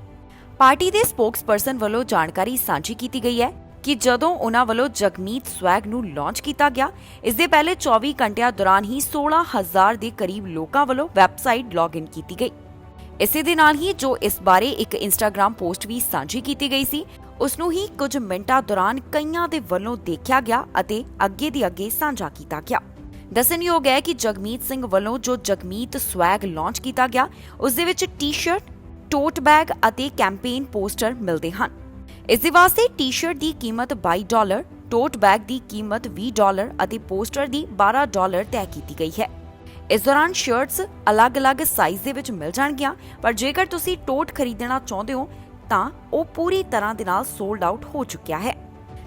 ਪਾਰਟੀ ਦੇ ਸਪੋਕਸਪਰਸਨ ਵੱਲੋਂ ਜਾਣਕਾਰੀ ਸਾਂਝੀ ਕੀਤੀ ਗਈ ਹੈ ਕਿ ਜਦੋਂ ਉਹਨਾਂ ਵੱਲੋਂ ਜਗਮੀਤ ਸਵੈਗ ਨੂੰ ਲਾਂਚ ਕੀਤਾ ਗਿਆ, ਇਸ ਦੇ ਪਹਿਲੇ 24 ਘੰਟਿਆਂ ਦੌਰਾਨ ਹੀ 16,000 ਦੇ ਕਰੀਬ ਲੋਕਾਂ ਵੱਲੋਂ ਵੈਬਸਾਈਟ ਲੌਗਇਨ ਕੀਤੀ ਗਈ। ਇਸੇ ਦੇ ਨਾਲ ਹੀ ਜੋ ਇਸ ਬਾਰੇ ਇੱਕ ਇੰਸਟਾਗ੍ਰਾਮ ਪੋਸਟ ਵੀ ਸਾਂਝੀ ਕੀਤੀ ਗਈ ਸੀ, ਉਸ ਨੂੰ ਹੀ ਕੁਝ ਮਿੰਟਾਂ ਦੌਰਾਨ ਕਈਆਂ ਦੇ ਵੱਲੋਂ ਦੇਖਿਆ ਗਿਆ ਅਤੇ ਅੱਗੇ ਦੀ ਅੱਗੇ ਸਾਂਝਾ ਕੀਤਾ ਗਿਆ। ਦੱਸਣਯੋਗ ਹੈ ਕਿ ਜਗਮੀਤ ਸਿੰਘ ਵੱਲੋਂ ਜੋ ਜਗਮੀਤ ਸਵੈਗ ਲਾਂਚ ਕੀਤਾ ਗਿਆ, ਉਸ ਦੇ ਵਿੱਚ ਟੀ-ਸ਼ਰਟ, ਟੋਟ ਬੈਗ ਅਤੇ ਕੈਂਪੇਨ ਪੋਸਟਰ ਮਿਲਦੇ ਹਨ। ਇਸ ਦੇ ਵਾਸਤੇ ਟੀ-ਸ਼ਰਟ ਦੀ ਕੀਮਤ $22, ਟੋਟ ਬੈਗ ਦੀ ਕੀਮਤ $20 ਅਤੇ ਪੋਸਟਰ ਦੀ $12 ਤੈਅ ਕੀਤੀ ਗਈ ਹੈ। ਇਸ ਦੌਰਾਨ ਸ਼ਰਟਸ ਅਲੱਗ-ਅਲੱਗ ਸਾਈਜ਼ ਦੇ ਵਿੱਚ ਮਿਲ ਜਾਣਗੀਆਂ, ਪਰ ਜੇਕਰ ਤੁਸੀਂ ਟੋਟ ਖਰੀਦਣਾ ਚਾਹੁੰਦੇ ਹੋ ਤਾਂ ਉਹ ਪੂਰੀ ਤਰ੍ਹਾਂ ਦੇ ਨਾਲ ਸੋਲਡ ਆਊਟ ਹੋ ਚੁੱਕਿਆ ਹੈ।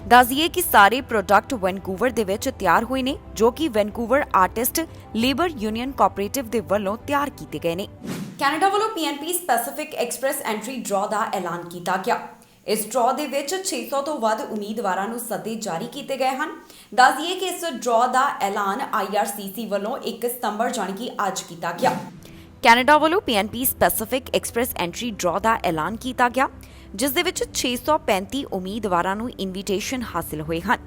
ਦੱਸ ਦਈਏ ਕਿ ਸਾਰੇ ਪ੍ਰੋਡਕਟ ਵੈਨਕੂਵਰ ਦੇ ਵਿੱਚ ਤਿਆਰ ਹੋਏ ਨੇ, ਜੋ ਕਿ Vancouver artist labour union cooperative ਦੇ ਵੱਲੋਂ ਤਿਆਰ ਕੀਤੇ ਗਏ ਨੇ। ਕੈਨੇਡਾ ਵੱਲੋਂ PNP specific express entry draw ਦਾ ਐਲਾਨ ਕੀਤਾ ਗਿਆ। ਇਸ ਡਰਾਅ ਦੇ ਵਿੱਚ 600 ਤੋਂ ਵੱਧ ਉਮੀਦਵਾਰਾਂ ਨੂੰ ਸੱਦੇ ਜਾਰੀ ਕੀਤੇ ਗਏ ਹਨ। ਦੱਸ ਦਈਏ ਕਿ ਇਸ ਡਰਾਅ ਦਾ ਐਲਾਨ IRCC ਵੱਲੋਂ 1 ਸਤੰਬਰ ਜਾਣੀ ਕਿ ਅੱਜ ਕੀਤਾ ਗਿਆ। ਕੈਨੇਡਾ ਵੱਲੋਂ PNP specific express entry draw ਦਾ ਐਲਾਨ ਕੀਤਾ ਗਿਆ, ਜਿਸ ਦੇ ਵਿੱਚ 635 ਉਮੀਦਵਾਰਾਂ ਨੂੰ ਇਨਵੀਟੇਸ਼ਨ ਹਾਸਲ ਹੋਏ ਹਨ।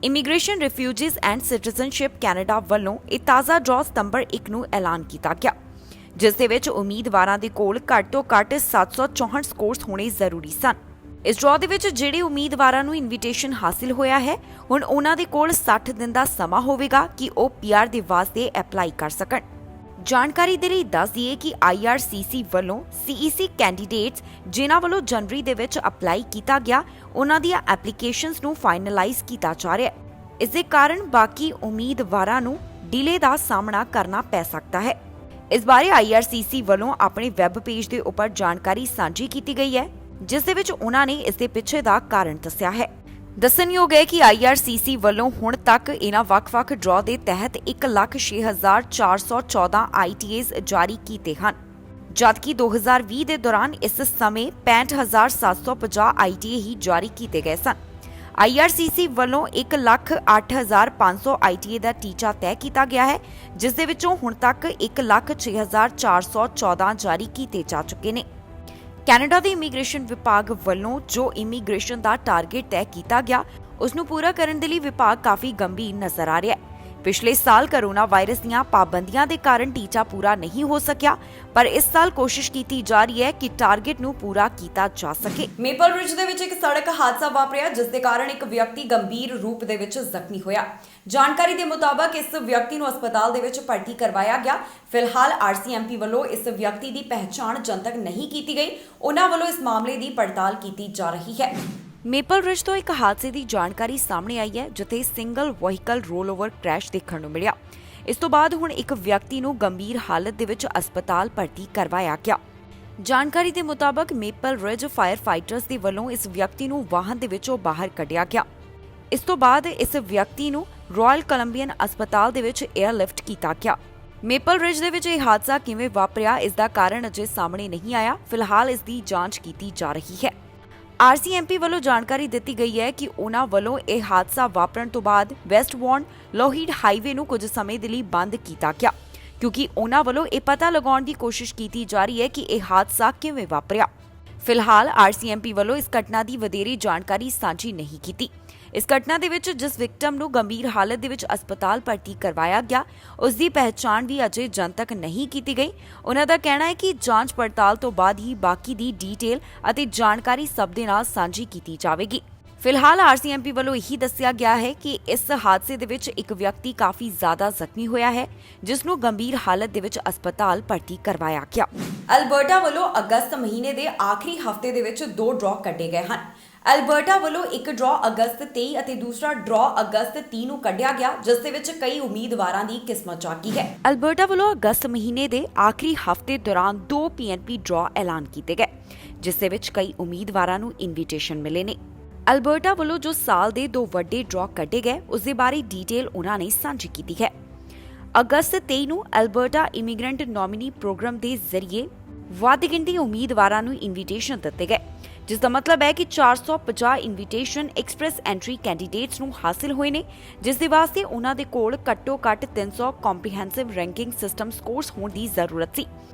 Immigration, refugees and citizenship Canada ਵੱਲੋਂ ਇਹ ਤਾਜ਼ਾ ਡਰਾਅ ਸਤੰਬਰ 1 ਨੂੰ ਐਲਾਨ ਕੀਤਾ ਗਿਆ, ਜਿਸ ਦੇ ਵਿੱਚ ਉਮੀਦਵਾਰਾਂ ਦੇ ਕੋਲ ਘੱਟ ਤੋਂ ਘੱਟ 764 ਸਕੋਰਸ ਹੋਣੇ ਜ਼ਰੂਰੀ ਸਨ। ਇਸ ਡਰਾਅ ਦੇ ਵਿੱਚ ਜਿਹੜੇ ਉਮੀਦਵਾਰਾਂ ਨੂੰ ਇਨਵੀਟੇਸ਼ਨ ਹਾਸਲ ਹੋਇਆ ਹੈ, ਹੁਣ ਉਹਨਾਂ ਦੇ ਕੋਲ 60 ਦਿਨ ਦਾ ਸਮਾਂ ਹੋਵੇਗਾ ਕਿ ਉਹ PR ਦੇ ਵਾਸਤੇ ਅਪਲਾਈ ਕਰ ਸਕਣ। ਜਾਣਕਾਰੀ ਦੇ ਲਈ ਦੱਸ ਦਈਏ ਕਿ IRCC ਵੱਲੋਂ CEC ਕੈਂਡੀਡੇਟਸ ਜਿਨ੍ਹਾਂ ਵੱਲੋਂ ਜਨਵਰੀ ਦੇ ਵਿੱਚ ਅਪਲਾਈ ਕੀਤਾ ਗਿਆ, ਉਹਨਾਂ ਦੀਆਂ ਐਪਲੀਕੇਸ਼ਨਸ ਨੂੰ ਫਾਈਨਲਾਈਜ਼ ਕੀਤਾ ਜਾ ਰਿਹਾ ਹੈ। ਇਸ ਦੇ ਕਾਰਨ ਬਾਕੀ ਉਮੀਦਵਾਰਾਂ ਨੂੰ ਡਿਲੇ ਦਾ ਸਾਹਮਣਾ ਕਰਨਾ ਪੈ ਸਕਦਾ ਹੈ। ਇਸ ਬਾਰੇ IRCC ਵੱਲੋਂ ਆਪਣੇ ਵੈਬ ਪੇਜ ਦੇ ਉੱਪਰ ਜਾਣਕਾਰੀ ਸਾਂਝੀ ਕੀਤੀ ਗਈ ਹੈ, ਜਿਸ ਦੇ ਵਿੱਚ ਉਹਨਾਂ ਨੇ ਇਸ ਦੇ ਪਿੱਛੇ ਦਾ ਕਾਰਨ ਦੱਸਿਆ ਹੈ। ਦੱਸਣਯੋਗ ਹੈ ਕਿ IRCC ਵੱਲੋਂ ਹੁਣ ਤੱਕ ਇਹਨਾਂ ਵੱਖ-ਵੱਖ ਡਰਾਅ ਦੇ ਤਹਿਤ 1,06,414 ITAs ਜਾਰੀ ਕੀਤੇ ਹਨ, ਜਦਕਿ 2020 ਦੇ ਦੌਰਾਨ ਇਸ ਸਮੇਂ 65,750 ITA ਹੀ ਜਾਰੀ ਕੀਤੇ ਗਏ ਸਨ। IRCC ਵੱਲੋਂ 1,08,500 ITA ਦਾ ਟੀਚਾ ਤੈਅ ਕੀਤਾ ਗਿਆ ਹੈ, ਜਿਸ ਦੇ ਵਿੱਚੋਂ ਹੁਣ ਤੱਕ 1,06,414 ਜਾਰੀ ਕੀਤੇ ਜਾ ਚੁੱਕੇ ਨੇ। ਕੈਨੇਡਾ ਦੇ ਇਮੀਗ੍ਰੇਸ਼ਨ ਵਿਭਾਗ ਵੱਲੋਂ ਜੋ ਇਮੀਗ੍ਰੇਸ਼ਨ ਦਾ ਟਾਰਗੇਟ ਤੈਅ ਕੀਤਾ ਗਿਆ, ਉਸ ਨੂੰ ਪੂਰਾ ਕਰਨ ਦੇ ਲਈ ਵਿਭਾਗ ਕਾਫੀ ਗੰਭੀਰ ਨਜ਼ਰ ਆ ਰਿਹਾ ਹੈ। ਪਿਛਲੇ ਸਾਲ ਕੋਰੋਨਾ ਵਾਇਰਸ ਦੀਆਂ ਪਾਬੰਦੀਆਂ ਦੇ ਕਾਰਨ ਟੀਚਾ ਪੂਰਾ ਨਹੀਂ ਹੋ ਸਕਿਆ, ਪਰ ਇਸ ਸਾਲ ਕੋਸ਼ਿਸ਼ ਕੀਤੀ ਜਾ ਰਹੀ ਹੈ ਕਿ ਟਾਰਗੇਟ ਨੂੰ ਪੂਰਾ ਕੀਤਾ ਜਾ ਸਕੇ। ਮੇਪਲ ਰਿਜ ਦੇ ਵਿੱਚ ਇੱਕ ਸੜਕ ਹਾਦਸਾ ਵਾਪਰਿਆ, ਜਿਸ ਦੇ ਕਾਰਨ ਇੱਕ ਵਿਅਕਤੀ ਗੰਭੀਰ ਰੂਪ ਦੇ ਵਿੱਚ ਜ਼ਖਮੀ ਹੋਇਆ। ਜਾਣਕਾਰੀ ਦੇ ਮੁਤਾਬਕ ਇਸ ਵਿਅਕਤੀ ਨੂੰ ਹਸਪਤਾਲ ਦੇ ਵਿੱਚ ਭਰਤੀ ਕਰਵਾਇਆ ਗਿਆ। ਫਿਲਹਾਲ RCMP ਵੱਲੋਂ ਇਸ ਵਿਅਕਤੀ ਦੀ ਪਹਿਚਾਣ ਜਨਤਕ ਨਹੀਂ ਕੀਤੀ ਗਈ। ਉਹਨਾਂ ਵੱਲੋਂ ਇਸ ਮਾਮਲੇ ਦੀ ਪੜਤਾਲ ਕੀਤੀ ਜਾ ਰਹੀ ਹੈ। ਮੇਪਲ ਰਿਜ ਤੋਂ ਇੱਕ ਹਾਦਸੇ ਦੀ ਜਾਣਕਾਰੀ ਸਾਹਮਣੇ ਆਈ ਹੈ, ਜਿੱਥੇ ਸਿੰਗਲ ਵਹੀਕਲ ਰੋਲਓਵਰ ਕ੍ਰੈਸ਼ ਦੇਖਣ ਨੂੰ ਮਿਲਿਆ। ਇਸ ਤੋਂ ਬਾਅਦ ਹੁਣ ਇੱਕ ਵਿਅਕਤੀ ਨੂੰ ਗੰਭੀਰ ਹਾਲਤ ਦੇ ਵਿੱਚ ਹਸਪਤਾਲ ਭਰਤੀ ਕਰਵਾਇਆ ਗਿਆ। ਜਾਣਕਾਰੀ ਦੇ ਮੁਤਾਬਕ ਮੇਪਲ ਰਿਜ ਫਾਇਰ ਫਾਈਟਰਸ ਦੇ ਵੱਲੋਂ ਇਸ ਵਿਅਕਤੀ ਨੂੰ ਵਾਹਨ ਦੇ ਵਿੱਚੋਂ ਬਾਹਰ ਕੱਢਿਆ ਗਿਆ। ਇਸ ਤੋਂ ਬਾਅਦ ਇਸ ਵਿਅਕਤੀ ਨੂੰ ਰਾਇਲ ਕੋਲੰਬੀਅਨ ਹਸਪਤਾਲ ਦੇ ਵਿੱਚ 에ਅਰਲਿਫਟ ਕੀਤਾ ਗਿਆ। ਮੇਪਲ ਰਿਜ ਦੇ ਵਿੱਚ ਇਹ ਹਾਦਸਾ ਕਿਵੇਂ ਵਾਪਰਿਆ, ਇਸ ਦਾ ਕਾਰਨ ਅਜੇ ਸਾਹਮਣੇ ਨਹੀਂ ਆਇਆ। ਫਿਲਹਾਲ ਇਸ ਦੀ ਜਾਂਚ ਕੀਤੀ ਜਾ ਰਹੀ ਹੈ। RCMP ਵੱਲੋਂ ਜਾਣਕਾਰੀ ਦਿੱਤੀ ਗਈ ਹੈ ਕਿ ਉਹਨਾਂ ਵੱਲੋਂ ਇਹ ਹਾਦਸਾ ਵਾਪਰਨ ਤੋਂ ਬਾਅਦ ਵੈਸਟਵਾਰਨ ਲੋਹੀਡ ਹਾਈਵੇ ਨੂੰ ਕੁਝ ਸਮੇਂ ਦੇ ਲਈ ਬੰਦ ਕੀਤਾ ਗਿਆ, ਕਿਉਂਕਿ ਉਹਨਾਂ ਵੱਲੋਂ ਇਹ ਪਤਾ ਲਗਾਉਣ ਦੀ ਕੋਸ਼ਿਸ਼ ਕੀਤੀ ਜਾ ਰਹੀ ਹੈ ਕਿ ਇਹ ਹਾਦਸਾ ਕਿਵੇਂ ਵਾਪਰਿਆ। ਫਿਲਹਾਲ RCMP ਵੱਲੋਂ ਇਸ ਘਟਨਾ ਦੀ ਵਧੇਰੇ ਜਾਣਕਾਰੀ ਸਾਂਝੀ ਨਹੀਂ ਕੀਤੀ। ਇਸ ਘਟਨਾ ਦੇ ਵਿੱਚ ਜਿਸ ਵਿਕਟਮ ਨੂੰ ਗੰਭੀਰ ਹਾਲਤ ਦੇ ਵਿੱਚ ਹਸਪਤਾਲ ਭਰਤੀ ਕਰਵਾਇਆ ਗਿਆ, ਉਸ ਦੀ ਪਹਿਚਾਣ ਵੀ ਅਜੇ ਜਨਤਕ ਨਹੀਂ ਕੀਤੀ ਗਈ। ਉਹਨਾਂ ਦਾ ਕਹਿਣਾ ਹੈ ਕਿ ਜਾਂਚ ਪੜਤਾਲ ਤੋਂ ਬਾਅਦ ਹੀ ਬਾਕੀ ਦੀ ਡੀਟੇਲ ਅਤੇ ਜਾਣਕਾਰੀ ਸਭ ਦੇ ਨਾਲ ਸਾਂਝੀ ਕੀਤੀ ਜਾਵੇਗੀ। ਫਿਲਹਾਲ RCMP ਵੱਲੋਂ ਇਹੀ ਦੱਸਿਆ ਗਿਆ ਹੈ ਕਿ ਇਸ ਹਾਦਸੇ ਦੇ ਵਿੱਚ ਇੱਕ ਵਿਅਕਤੀ ਕਾਫੀ ਜ਼ਿਆਦਾ ਜ਼ਖਮੀ ਹੋਇਆ ਹੈ, ਜਿਸ ਨੂੰ ਗੰਭੀਰ ਹਾਲਤ ਦੇ ਵਿੱਚ ਹਸਪਤਾਲ ਭਰਤੀ ਕਰਵਾਇਆ ਗਿਆ। ਅਲਬਰਟਾ ਵੱਲੋਂ ਅਗਸਤ ਮਹੀਨੇ ਦੇ ਆਖਰੀ ਹਫ਼ਤੇ ਦੇ ਵਿੱਚ 2 ਡਰਾਅ ਕੱਢੇ ਗਏ ਹਨ। ਅਲਬਰਟਾ ਵੱਲੋਂ ਇੱਕ ਡਰਾਅ ਅਗਸਤ 23 ਅਤੇ ਦੂਸਰਾ ਡਰਾਅ ਅਗਸਤ 30 ਨੂੰ ਕੱਢਿਆ ਗਿਆ, ਜਿਸ ਦੇ ਵਿੱਚ ਕਈ ਉਮੀਦਵਾਰਾਂ ਦੀ ਕਿਸਮਤ ਜਾਗੀ ਹੈ। ਅਲਬਰਟਾ ਵੱਲੋਂ ਅਗਸਤ ਮਹੀਨੇ ਦੇ ਆਖਰੀ ਹਫ਼ਤੇ ਦੌਰਾਨ 2 PNP ਡਰਾਅ ਐਲਾਨ ਕੀਤੇ ਗਏ, ਜਿਸ ਦੇ ਵਿੱਚ ਕਈ ਉਮੀਦਵਾਰਾਂ ਨੂੰ ਇਨਵੀਟੇਸ਼ਨ ਮਿਲੇ ਨੇ। ਅਲਬਰਟਾ ਵੱਲੋਂ ਜੋ ਸਾਲ ਦੇ 2 ਵੱਡੇ ਡਰਾਅ ਕੱਢੇ ਗਏ, ਉਸ ਦੇ ਬਾਰੇ ਡੀਟੇਲ ਉਹਨਾਂ ਨੇ ਸਾਂਝੀ ਕੀਤੀ ਹੈ। ਅਗਸਤ 23 ਨੂੰ ਅਲਬਰਟਾ ਇਮੀਗ੍ਰੈਂਟ ਨੋਮਿਨੀ ਪ੍ਰੋਗਰਾਮ ਦੇ ਜ਼ਰੀਏ ਵੱਧ ਗਿਣਤੀ ਉਮੀਦਵਾਰਾਂ ਨੂੰ ਇਨਵੀਟੇਸ਼ਨ ਦਿੱਤੇ ਗਏ। ਜਿਸ ਦਾ ਮਤਲਬ ਹੈ ਕਿ 450 ਇਨਵੀਟੇਸ਼ਨ ਐਕਸਪ੍ਰੈਸ ਐਂਟਰੀ ਕੈਂਡੀਡੇਟਸ ਨੂੰ ਹਾਸਿਲ ਹੋਏ ਨੇ, ਜਿਸ ਦੇ ਵਾਸਤੇ ਉਹਨਾਂ ਦੇ ਕੋਲ ਘੱਟੋ-ਘੱਟ 300 ਕੰਪਰੀਹੈਂਸਿਵ ਰੈਂਕਿੰਗ ਸਿਸਟਮ ਸਕੋਰਸ ਹੋਣ ਦੀ ਜ਼ਰੂਰਤ ਸੀ।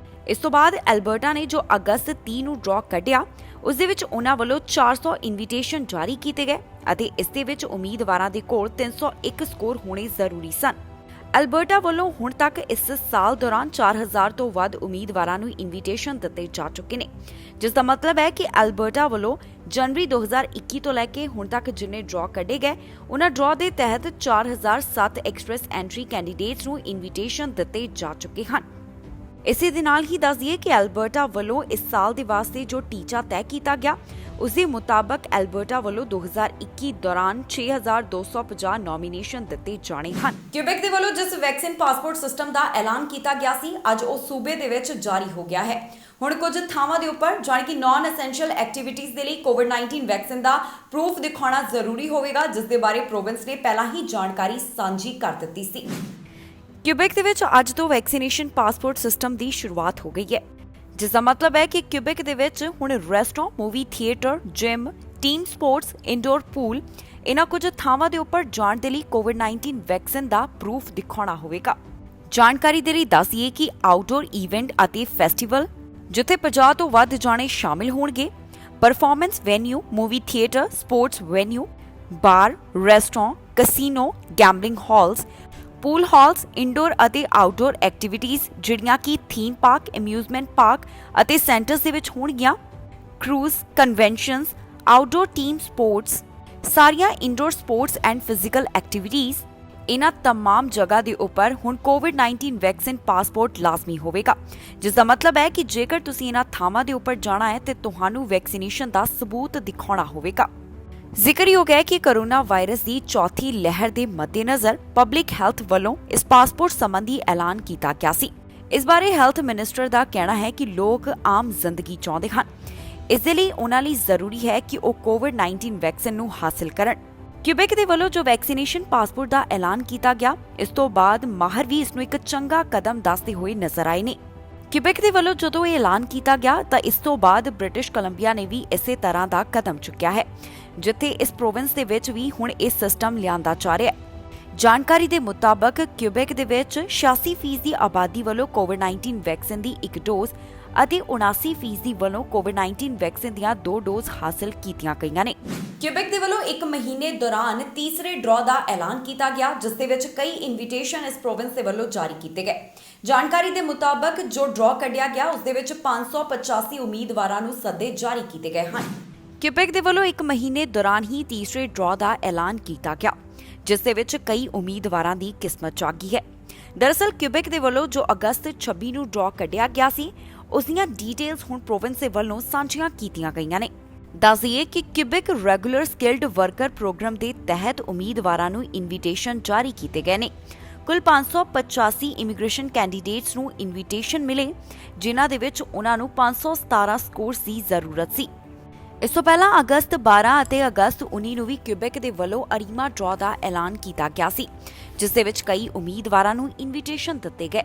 ਇਸ ਤੋਂ ਬਾਅਦ ਐਲਬਰਟਾ ਨੇ ਜੋ ਅਗਸਤ 30 ਨੂੰ ਡਰਾਅ ਕੱਢਿਆ, ਉਸ ਦੇ ਵਿੱਚ ਉਹਨਾਂ ਵੱਲੋਂ 400 ਇਨਵੀਟੇਸ਼ਨ ਜਾਰੀ ਕੀਤੇ ਗਏ ਅਤੇ ਇਸ ਦੇ ਵਿੱਚ ਉਮੀਦਵਾਰਾਂ ਦੇ ਕੋਲ 301 ਸਕੋਰ ਹੋਣੇ ਜ਼ਰੂਰੀ ਸਨ। ਐਲਬਰਟਾ ਵੱਲੋਂ ਹੁਣ ਤੱਕ ਇਸ ਸਾਲ ਦੌਰਾਨ 4000 ਤੋਂ ਵੱਧ ਉਮੀਦਵਾਰਾਂ ਨੂੰ ਇਨਵੀਟੇਸ਼ਨ ਦਿੱਤੇ ਜਾ ਚੁੱਕੇ ਨੇ, ਜਿਸ ਦਾ ਮਤਲਬ ਹੈ ਕਿ ਐਲਬਰਟਾ ਵੱਲੋਂ ਜਨਵਰੀ 2021 ਤੋਂ ਲੈ ਕੇ ਹੁਣ ਤੱਕ ਜਿੰਨੇ ਡਰਾਅ ਕੱਢੇ ਗਏ, ਉਹਨਾਂ ਡਰਾਅ ਦੇ ਤਹਿਤ 4007 ਐਕਸਪ੍ਰੈਸ ਐਂਟਰੀ ਕੈਂਡੀਡੇਟਸ ਨੂੰ ਇਨਵੀਟੇਸ਼ਨ ਦਿੱਤੇ ਜਾ ਚੁੱਕੇ ਹਨ। ਇਸੇ ਦੇ ਨਾਲ ਹੀ ਦੱਸ ਦਈਏ ਕਿ ਐਲਬਰਟਾ ਵੱਲੋਂ ਇਸ ਸਾਲ ਦੇ ਵਾਸਤੇ ਜੋ ਟੀਚਾ ਤੈਅ ਕੀਤਾ ਗਿਆ, ਉਸ ਦੇ ਮੁਤਾਬਕ ਐਲਬਰਟਾ ਵੱਲੋਂ 2021 ਦੌਰਾਨ 6250 ਨੋਮੀਨੇਸ਼ਨ ਦਿੱਤੇ ਜਾਣੇ ਹਨ। ਕਿਊਬੈਕ ਦੇ ਵੱਲੋਂ ਜਿਸ ਵੈਕਸੀਨ ਪਾਸਪੋਰਟ ਸਿਸਟਮ ਦਾ ਐਲਾਨ ਕੀਤਾ ਗਿਆ ਸੀ, ਅੱਜ ਉਹ ਸੂਬੇ ਦੇ ਵਿੱਚ ਜਾਰੀ ਹੋ ਗਿਆ ਹੈ। ਹੁਣ ਕੁਝ ਥਾਵਾਂ ਦੇ ਉੱਪਰ ਜਾਣੀ ਕਿ ਨਾਨ ਐਸੈਂਸ਼ੀਅਲ ਐਕਟੀਵਿਟੀਜ਼ ਦੇ ਲਈ ਕੋਵਿਡ-19 ਵੈਕਸੀਨ ਦਾ ਪ੍ਰੂਫ ਦਿਖਾਉਣਾ ਜ਼ਰੂਰੀ ਹੋਵੇਗਾ, ਜਿਸ ਦੇ ਬਾਰੇ ਪ੍ਰੋਵਿੰਸ ਨੇ ਪਹਿਲਾਂ ਹੀ ਜਾਣਕਾਰੀ ਸਾਂਝੀ ਕਰ ਦਿੱਤੀ ਸੀ। ਕਿਊਬੈਕ ਦੇ ਵਿੱਚ ਅੱਜ ਤੋਂ ਵੈਕਸੀਨੇਸ਼ਨ ਪਾਸਪੋਰਟ ਸਿਸਟਮ ਦੀ ਸ਼ੁਰੂਆਤ ਹੋ ਗਈ ਹੈ, ਜਿਸ ਦਾ ਮਤਲਬ ਹੈ ਕਿ ਕਿਊਬੈਕ ਦੇ ਵਿੱਚ ਹੁਣ restaurant, movie theatre, gym, team sports, indoor pool, ਇਹਨਾਂ ਕੁਝ ਥਾਵਾਂ ਦੇ ਉੱਪਰ ਜਾਣ ਦੇ ਲਈ ਕੋਵਿਡ-19 ਵੈਕਸੀਨ ਦਾ ਪ੍ਰੂਫ ਦਿਖਾਉਣਾ ਹੋਵੇਗਾ। ਜਾਣਕਾਰੀ ਦੇ ਲਈ ਦੱਸੀਏ ਕਿ ਆਊਟਡੋਰ ਇਵੈਂਟ ਅਤੇ ਫੈਸਟੀਵਲ ਜਿੱਥੇ 50 ਤੋਂ ਵੱਧ ਜਾਣੇ ਸ਼ਾਮਿਲ ਹੋਣਗੇ, performance venue, movie theatre, sports venue, bar, restaurant, casino, gambling halls, pool halls, indoor ਅਤੇ ਆਊਟਡੋਰ ਐਕਟੀਵਿਟੀਜ਼ ਜਿਹੜੀਆਂ ਕਿ ਥੀਮ ਪਾਰਕ, ਅਮਿਊਜ਼ਮੈਂਟ ਪਾਰਕ ਅਤੇ ਸੈਂਟਰਸ ਦੇ ਵਿੱਚ ਹੋਣਗੀਆਂ, cruise, conventions, outdoor team sports, ਸਾਰੀਆਂ indoor sports and physical activities, ਇਹਨਾਂ तमाम ਜਗ੍ਹਾ ਦੇ ਉੱਪਰ ਹੁਣ ਕੋਵਿਡ-19 ਵੈਕਸੀਨ ਪਾਸਪੋਰਟ ਲਾਜ਼ਮੀ ਹੋਵੇਗਾ, ਜਿਸ ਦਾ ਮਤਲਬ ਹੈ ਕਿ ਜੇਕਰ ਤੁਸੀਂ ਇਹਨਾਂ ਥਾਵਾਂ ਦੇ ਉੱਪਰ ਜਾਣਾ ਹੈ ਤੇ ਤੁਹਾਨੂੰ ਵੈਕਸੀਨੇਸ਼ਨ ਦਾ ਸਬੂਤ ਦਿਖਾਉਣਾ ਹੋਵੇਗਾ। ਜ਼ਿਕਰਯੋਗ ਹੈ ਕਿ ਕੋਰੋਨਾ ਵਾਇਰਸ ਦੀ ਚੌਥੀ ਲਹਿਰ ਦੇ ਮੱਦੇਨਜ਼ਰ ਪਬਲਿਕ ਹੈਲਥ ਵੱਲੋਂ ਇਸ ਪਾਸਪੋਰਟ ਸੰਬੰਧੀ ਐਲਾਨ ਕੀਤਾ ਗਿਆ ਸੀ। ਇਸ ਬਾਰੇ ਹੈਲਥ ਮਿਨਿਸਟਰ ਦਾ ਕਹਿਣਾ ਹੈ ਕਿ ਲੋਕ ਆਮ ਜ਼ਿੰਦਗੀ ਚਾਹੁੰਦੇ ਹਨ, ਇਸ ਦੇ ਲਈ ਉਹਨਾਂ ਲਈ ਜ਼ਰੂਰੀ ਹੈ ਕਿ ਉਹ ਕੋਵਿਡ-19 ਵੈਕਸੀਨ ਨੂੰ ਹਾਸਲ ਕਰਨ। ਕਿਊਬੈਕ ਦੇ ਵੱਲੋਂ ਜੋ ਵੈਕਸੀਨੇਸ਼ਨ ਪਾਸਪੋਰਟ ਦਾ ਐਲਾਨ ਕੀਤਾ ਗਿਆ, ਇਸ ਤੋਂ ਬਾਅਦ ਮਾਹਰ ਵੀ ਇਸ ਨੂੰ ਇੱਕ ਚੰਗਾ ਕਦਮ ਦੱਸਦੇ ਹੋਏ ਨਜ਼ਰ ਆਏ ਨੇ। ਕਿਊਬੈਕ ਦੇ ਵੱਲੋਂ ਜਦੋਂ ਇਹ ਐਲਾਨ ਕੀਤਾ ਗਿਆ ਤਾਂ ਇਸ ਤੋਂ ਬਾਅਦ ਬ੍ਰਿਟਿਸ਼ ਕੋਲੰਬੀਆ ਨੇ ਵੀ ਇਸੇ ਤਰ੍ਹਾਂ ਦਾ ਕਦਮ ਚੁੱਕਿਆ ਹੈ, ਜਿੱਥੇ ਇਸ ਪ੍ਰੋਵਿੰਸ ਦੇ ਵਿੱਚ ਵੀ ਹੁਣ ਇਹ ਸਿਸਟਮ ਲਿਆਂਦਾ ਜਾ ਰਿਹਾ ਹੈ। ਜਾਣਕਾਰੀ ਦੇ ਮੁਤਾਬਕ ਕਿਊਬੈਕ ਦੇ ਵਿੱਚ 86% ਦੀ ਆਬਾਦੀ ਵੱਲੋਂ ਕੋਵਿਡ-19 ਵੈਕਸੀਨ ਦੀ ਇੱਕ ਡੋਜ਼ ਅਤੇ 79% ਵੱਲੋਂ ਕੋਵਿਡ-19 ਵੈਕਸੀਨ ਦੀਆਂ 2 ਡੋਜ਼ ਹਾਸਲ ਕੀਤੀਆਂ ਗਈਆਂ ਨੇ। ਕਿਊਬੈਕ ਦੇ ਵੱਲੋਂ ਇੱਕ ਮਹੀਨੇ ਦੌਰਾਨ ਤੀਸਰੇ ਡਰਾਅ ਦਾ ਐਲਾਨ ਕੀਤਾ ਗਿਆ, ਜਿਸ ਦੇ ਵਿੱਚ ਕਈ ਇਨਵੀਟੇਸ਼ਨ ਇਸ ਪ੍ਰੋਵਿੰਸ ਦੇ ਵੱਲੋਂ ਜਾਰੀ ਕੀਤੇ ਗਏ। ਜਾਣਕਾਰੀ ਦੇ ਮੁਤਾਬਕ ਜੋ ਡਰਾਅ ਕੱਢਿਆ ਗਿਆ, ਉਸ ਦੇ ਵਿੱਚ 585 ਉਮੀਦਵਾਰਾਂ ਨੂੰ ਸੱਦੇ ਜਾਰੀ ਕੀਤੇ ਗਏ ਹਨ। ਕਿਊਬੈਕ ਦੇ ਵੱਲੋਂ ਇੱਕ ਮਹੀਨੇ ਦੌਰਾਨ ਹੀ ਤੀਸਰੇ ਡਰਾਅ ਦਾ ਐਲਾਨ ਕੀਤਾ ਗਿਆ, ਜਿਸ ਦੇ ਵਿੱਚ ਕਈ ਉਮੀਦਵਾਰਾਂ ਦੀ ਕਿਸਮਤ ਜਾਗੀ ਹੈ। ਦਰਅਸਲ ਕਿਊਬੈਕ ਦੇ ਵੱਲੋਂ ਜੋ ਅਗਸਤ 26 ਨੂੰ ਡਰਾਅ ਕੱਢਿਆ ਗਿਆ ਸੀ, ਉਸ ਦੀਆਂ ਡੀਟੇਲਸ ਹੁਣ ਪ੍ਰੋਵਿੰਸ ਦੇ ਵੱਲੋਂ ਸਾਂਝੀਆਂ ਕੀਤੀਆਂ ਗਈਆਂ ਨੇ। ਦੱਸ ਦਈਏ ਕਿ Quebec regular skilled worker program ਦੇ ਤਹਿਤ ਉਮੀਦਵਾਰਾਂ ਨੂੰ ਇਨਵੀਟੇਸ਼ਨ ਜਾਰੀ ਕੀਤੇ ਗਏ ਨੇ। ਕੁੱਲ 585 ਇਮੀਗ੍ਰੇਸ਼ਨ ਕੈਂਡੀਡੇਟਸ ਨੂੰ ਇਨਵੀਟੇਸ਼ਨ ਮਿਲੇ, ਜਿਨ੍ਹਾਂ ਦੇ ਵਿੱਚ ਉਹਨਾਂ ਨੂੰ 517 ਸਕੋਰਸ ਦੀ ਜ਼ਰੂਰਤ ਸੀ। ਇਸ ਤੋਂ ਪਹਿਲਾਂ ਅਗਸਤ 12 ਅਤੇ ਅਗਸਤ 19 ਨੂੰ ਵੀ ਕਿਊਬੈਕ ਦੇ ਵੱਲੋਂ ਅਰੀਮਾ ਡਰਾਅ ਦਾ ਐਲਾਨ ਕੀਤਾ ਗਿਆ ਸੀ, ਜਿਸ ਦੇ ਵਿੱਚ ਕਈ ਉਮੀਦਵਾਰਾਂ ਨੂੰ ਇਨਵੀਟੇਸ਼ਨ ਦਿੱਤੇ ਗਏ।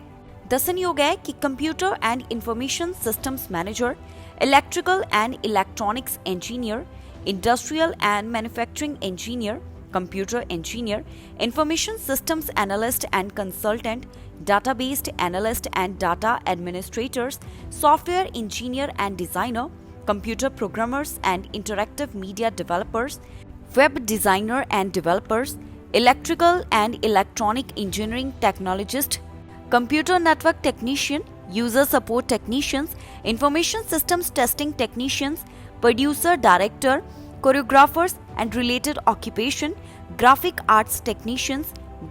ਦੱਸਣਯੋਗ ਹੈ ਕਿ computer and information systems manager, electrical and electronics engineer, industrial and manufacturing engineer, computer engineer, information systems analyst and consultant, database analyst and data administrators, software engineer and designer, computer programmers and interactive media developers, web designer and developers, electrical and electronic engineering technologist, computer network technician, user support technicians, information systems testing technicians, producer director, choreographers and related occupation, graphic arts technicians,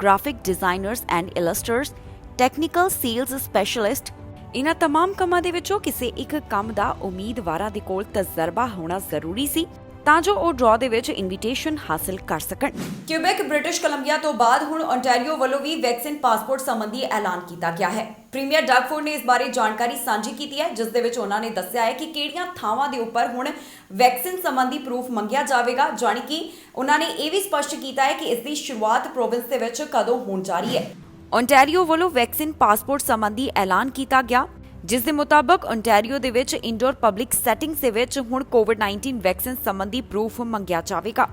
graphic designers and illustrators, technical sales specialist. ਇਹਨਾਂ तमाम ਕੰਮਾਂ ਦੇ ਵਿੱਚੋਂ ਕਿਸੇ ਇੱਕ ਕੰਮ ਦਾ ਉਮੀਦਵਾਰਾਂ ਦੇ ਕੋਲ ਤਜਰਬਾ ਹੋਣਾ ਜ਼ਰੂਰੀ ਸੀ, ਤਾਂ ਜੋ ਉਹ ਡਰਾਅ ਦੇ ਵਿੱਚ ਇਨਵੀਟੇਸ਼ਨ ਹਾਸਲ ਕਰ ਸਕਣ। ਕਿਊਬੈਕ ਬ੍ਰਿਟਿਸ਼ ਕੋਲੰਬੀਆ ਤੋਂ ਬਾਅਦ ਹੁਣ ਓਨਟਾਰੀਓ ਵੱਲੋਂ ਵੀ ਵੈਕਸੀਨ ਪਾਸਪੋਰਟ ਸੰਬੰਧੀ ਐਲਾਨ ਕੀਤਾ ਗਿਆ ਹੈ। ਪ੍ਰੀਮੀਅਰ ਡਗ ਫੋਰਡ ਨੇ ਇਸ ਬਾਰੇ ਜਾਣਕਾਰੀ ਸਾਂਝੀ ਕੀਤੀ ਹੈ, ਜਿਸ ਦੇ ਵਿੱਚ ਉਹਨਾਂ ਨੇ ਦੱਸਿਆ ਹੈ ਕਿ ਕਿਹੜੀਆਂ ਥਾਵਾਂ ਦੇ ਉੱਪਰ ਹੁਣ ਵੈਕਸੀਨ ਸੰਬੰਧੀ ਪ੍ਰੂਫ ਮੰਗਿਆ ਜਾਵੇਗਾ। ਜਾਣੀ ਕਿ ਉਹਨਾਂ ਨੇ ਇਹ ਵੀ ਸਪਸ਼ਟ ਕੀਤਾ ਹੈ ਕਿ ਇਸ ਦੀ ਸ਼ੁਰੂਆਤ ਪ੍ਰੋਵਿੰਸ ਦੇ ਵਿੱਚ ਕਦੋਂ ਹੋਣ ਜਾ ਰਹੀ ਹੈ। ਓਨਟਾਰੀਓ ਵੱਲੋਂ ਵੈਕਸੀਨ ਪਾਸਪੋਰਟ ਸੰਬੰਧੀ ਐਲਾਨ ਕੀਤਾ ਗਿਆ। ਜਿਸ ਦੇ ਮੁਤਾਬਕ ਓਨਟਾਰੀਓ ਦੇ ਵਿੱਚ ਇੰਡੋਰ ਪਬਲਿਕ ਸੈਟਿੰਗਸ ਦੇ ਵਿੱਚ ਹੁਣ ਕੋਵਿਡ-19 ਵੈਕਸੀਨ ਸੰਬੰਧੀ ਪ੍ਰੂਫ ਮੰਗਿਆ ਜਾਵੇਗਾ।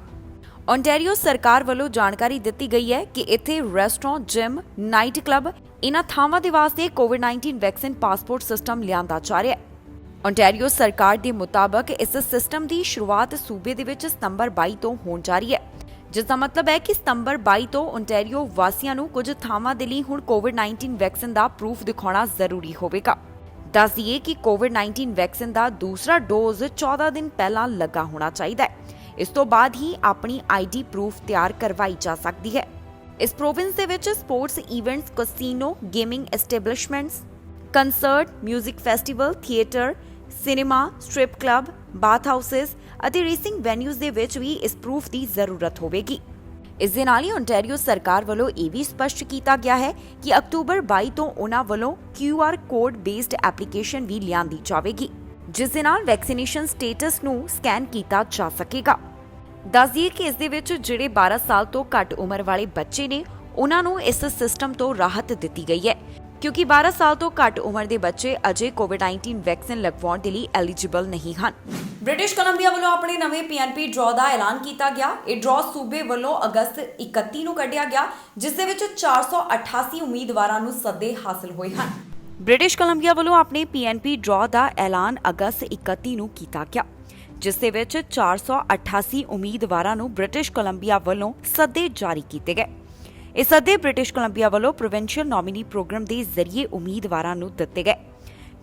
ਓਨਟਾਰੀਓ ਸਰਕਾਰ ਵੱਲੋਂ ਜਾਣਕਾਰੀ ਦਿੱਤੀ ਗਈ ਹੈ ਕਿ ਇੱਥੇ ਰੈਸਟੋਰੈਂਟ, ਜਿਮ, ਨਾਈਟ ਕਲੱਬ ਇਨ੍ਹਾਂ ਥਾਵਾਂ ਦੇ ਵਾਸਤੇ ਕੋਵਿਡ-19 ਵੈਕਸੀਨ ਪਾਸਪੋਰਟ ਸਿਸਟਮ ਲਿਆਂਦਾ ਜਾ ਰਿਹਾ ਹੈ। ਓਨਟਾਰੀਓ ਸਰਕਾਰ ਦੇ ਮੁਤਾਬਕ ਇਸ ਸਿਸਟਮ ਦੀ ਸ਼ੁਰੂਆਤ ਸੂਬੇ ਦੇ ਵਿੱਚ ਸਤੰਬਰ 22 ਤੋਂ ਹੋਣ ਜਾ ਰਹੀ ਹੈ, ਜਿਸ ਦਾ ਮਤਲਬ ਹੈ ਕਿ ਸਤੰਬਰ 22 ਤੋਂ ਓਨਟਾਰੀਓ ਵਾਸੀਆਂ ਨੂੰ ਕੁਝ ਥਾਵਾਂ ਦੇ ਲਈ ਹੁਣ ਕੋਵਿਡ-19 ਵੈਕਸੀਨ ਦਾ ਪ੍ਰੂਫ ਦਿਖਾਉਣਾ ਜ਼ਰੂਰੀ ਹੋਵੇਗਾ। ਦੱਸ ਦਈਏ ਕਿ ਕੋਵਿਡ-19 ਵੈਕਸੀਨ ਦਾ ਦੂਸਰਾ ਡੋਜ਼ 14 ਦਿਨ ਪਹਿਲਾਂ ਲੱਗਾ ਹੋਣਾ ਚਾਹੀਦਾ ਹੈ। ਇਸ ਤੋਂ ਬਾਅਦ ਹੀ ਆਪਣੀ ਆਈਡੀ ਪ੍ਰੂਫ ਤਿਆਰ ਕਰਵਾਈ ਜਾ ਸਕਦੀ ਹੈ। ਇਸ ਪ੍ਰੋਵਿੰਸ ਦੇ ਵਿੱਚ sports events, casino, gaming establishments, concert, music festival, theatre, cinema, strip club, bath houses ਅਤੇ ਰੇਸਿੰਗ ਵੈਨਿਊਜ਼ ਦੇ ਵਿੱਚ ਵੀ ਇਸ ਪ੍ਰੂਫ ਦੀ ਜ਼ਰੂਰਤ ਹੋਵੇਗੀ। ਇਸ ਦੇ ਨਾਲ ਹੀ ਓਨਟਾਰੀਓ ਸਰਕਾਰ ਵੱਲੋਂ ਇਹ ਵੀ ਸਪਸ਼ਟ ਕੀਤਾ ਗਿਆ ਹੈ ਕਿ ਅਕਤੂਬਰ 22 ਤੋਂ ਉਹਨਾਂ ਵੱਲੋਂ QR ਕੋਡ ਬੇਸਡ ਐਪਲੀਕੇਸ਼ਨ ਵੀ ਲਿਆਂਦੀ ਜਾਵੇਗੀ, ਜਿਸ ਦੇ ਨਾਲ ਵੈਕਸੀਨੇਸ਼ਨ ਸਟੇਟਸ ਨੂੰ ਸਕੈਨ ਕੀਤਾ ਜਾ ਸਕੇਗਾ। ਦੱਸ ਦਈਏ ਕਿ ਇਸ ਦੇ ਵਿੱਚ ਜਿਹੜੇ 12 ਸਾਲ ਤੋਂ ਘੱਟ ਉਮਰ ਵਾਲੇ ਬੱਚੇ ਨੇ ਉਹਨਾਂ ਨੂੰ ਇਸ ਸਿਸਟਮ ਤੋਂ ਰਾਹਤ ਦਿੱਤੀ ਗਈ ਹੈ, ਕਿਉਂਕਿ 12 ਸਾਲ ਤੋਂ ਘੱਟ ਉਮਰ ਦੇ ਬੱਚੇ ਅਜੇ ਕੋਵਿਡ-19 ਵੈਕਸੀਨ ਲਗਵਾਉਣ ਦੇ ਲਈ ਐਲੀਜੀਬਲ ਨਹੀਂ ਹਨ। ਬ੍ਰਿਟਿਸ਼ ਕੋਲੰਬੀਆ ਵੱਲੋਂ ਆਪਣੇ ਨਵੇਂ PNP ਡਰਾਅ ਦਾ ਐਲਾਨ ਕੀਤਾ ਗਿਆ। ਇਹ ਡਰਾਅ ਸੂਬੇ ਵੱਲੋਂ ਅਗਸਤ 31 ਨੂੰ ਕੱਢਿਆ ਗਿਆ, ਜਿਸ ਦੇ ਵਿੱਚ 488 ਉਮੀਦਵਾਰਾਂ ਨੂੰ ਸੱਦੇ ਹਾਸਲ ਹੋਏ ਹਨ। ਬ੍ਰਿਟਿਸ਼ ਕੋਲੰਬੀਆ ਵੱਲੋਂ ਆਪਣੇ PNP ਡਰਾਅ ਦਾ ਐਲਾਨ ਅਗਸਤ 31 ਨੂੰ ਕੀਤਾ ਗਿਆ, ਜਿਸ ਦੇ ਵਿੱਚ 488 ਉਮੀਦਵਾਰਾਂ ਨੂੰ ਬ੍ਰਿਟਿਸ਼ ਕੋਲੰਬੀਆ ਵੱਲੋਂ ਸੱਦੇ ਜਾਰੀ ਕੀਤੇ ਗਏ। ਇਹ ਸੱਦੇ ਬ੍ਰਿਟਿਸ਼ ਕੋਲੰਬੀਆ ਵੱਲੋਂ ਪ੍ਰੋਵਿੰਸ਼ੀਅਲ ਨੋਮੀਨੀ ਪ੍ਰੋਗਰਾਮ ਦੇ ਜ਼ਰੀਏ ਉਮੀਦਵਾਰਾਂ ਨੂੰ ਦਿੱਤੇ ਗਏ।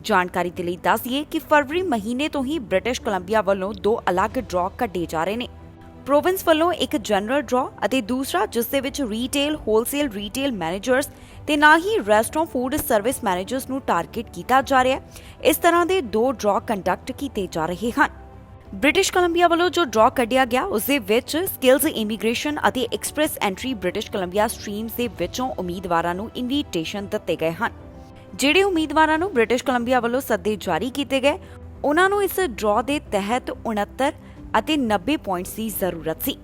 ਜਾਣਕਾਰੀ ਦੇ ਲਈ ਦੱਸ ਦਈਏ ਕਿ ਫਰਵਰੀ ਮਹੀਨੇ ਤੋਂ ਹੀ ਬ੍ਰਿਟਿਸ਼ ਕੋਲੰਬੀਆ ਵੱਲੋਂ 2 ਅਲੱਗ ਡਰਾਅ ਕੱਢੇ ਜਾ ਰਹੇ ਨੇ। ਪ੍ਰੋਵਿੰਸ ਵੱਲੋਂ ਇੱਕ ਜਨਰਲ ਡਰਾਅ ਅਤੇ ਦੂਸਰਾ ਜਿਸ ਦੇ ਵਿੱਚ ਰੀਟੇਲ, ਹੋਲਸੇਲ ਰੀਟੇਲ ਮੈਨੇਜਰਸ ਤੇ ਨਾਲ ਹੀ ਰੈਸਟੋਰੈਂਟ ਫੂਡ ਸਰਵਿਸ ਮੈਨੇਜਰਸ ਨੂੰ ਟਾਰਗੇਟ ਕੀਤਾ ਜਾ ਰਿਹਾ ਹੈ। ਇਸ ਤਰ੍ਹਾਂ ਦੇ 2 ਡਰਾਅ ਕੰਡਕਟ ਕੀਤੇ ਜਾ ਰਹੇ ਹਨ। ਬ੍ਰਿਟਿਸ਼ ਕੋਲੰਬੀਆ ਵੱਲੋਂ ਜੋ ਡਰਾਅ ਕੱਢਿਆ ਗਿਆ ਉਸ ਦੇ ਵਿੱਚ ਸਕਿੱਲਜ਼ ਇਮੀਗ੍ਰੇਸ਼ਨ ਅਤੇ express entry British Columbia streams ਦੇ ਵਿੱਚੋਂ ਉਮੀਦਵਾਰਾਂ ਨੂੰ ਇਨਵੀਟੇਸ਼ਨ ਦਿੱਤੇ ਗਏ ਹਨ। ਜਿਹੜੇ ਉਮੀਦਵਾਰਾਂ ਨੂੰ ਬ੍ਰਿਟਿਸ਼ ਕੋਲੰਬੀਆ ਵੱਲੋਂ ਸੱਦੇ ਜਾਰੀ ਕੀਤੇ ਗਏ ਉਹਨਾਂ ਨੂੰ ਇਸ ਡਰਾਅ ਦੇ ਤਹਿਤ 69 ਅਤੇ 90 ਪੁਆਇੰਟਸ ਦੀ ਜ਼ਰੂਰਤ ਸੀ।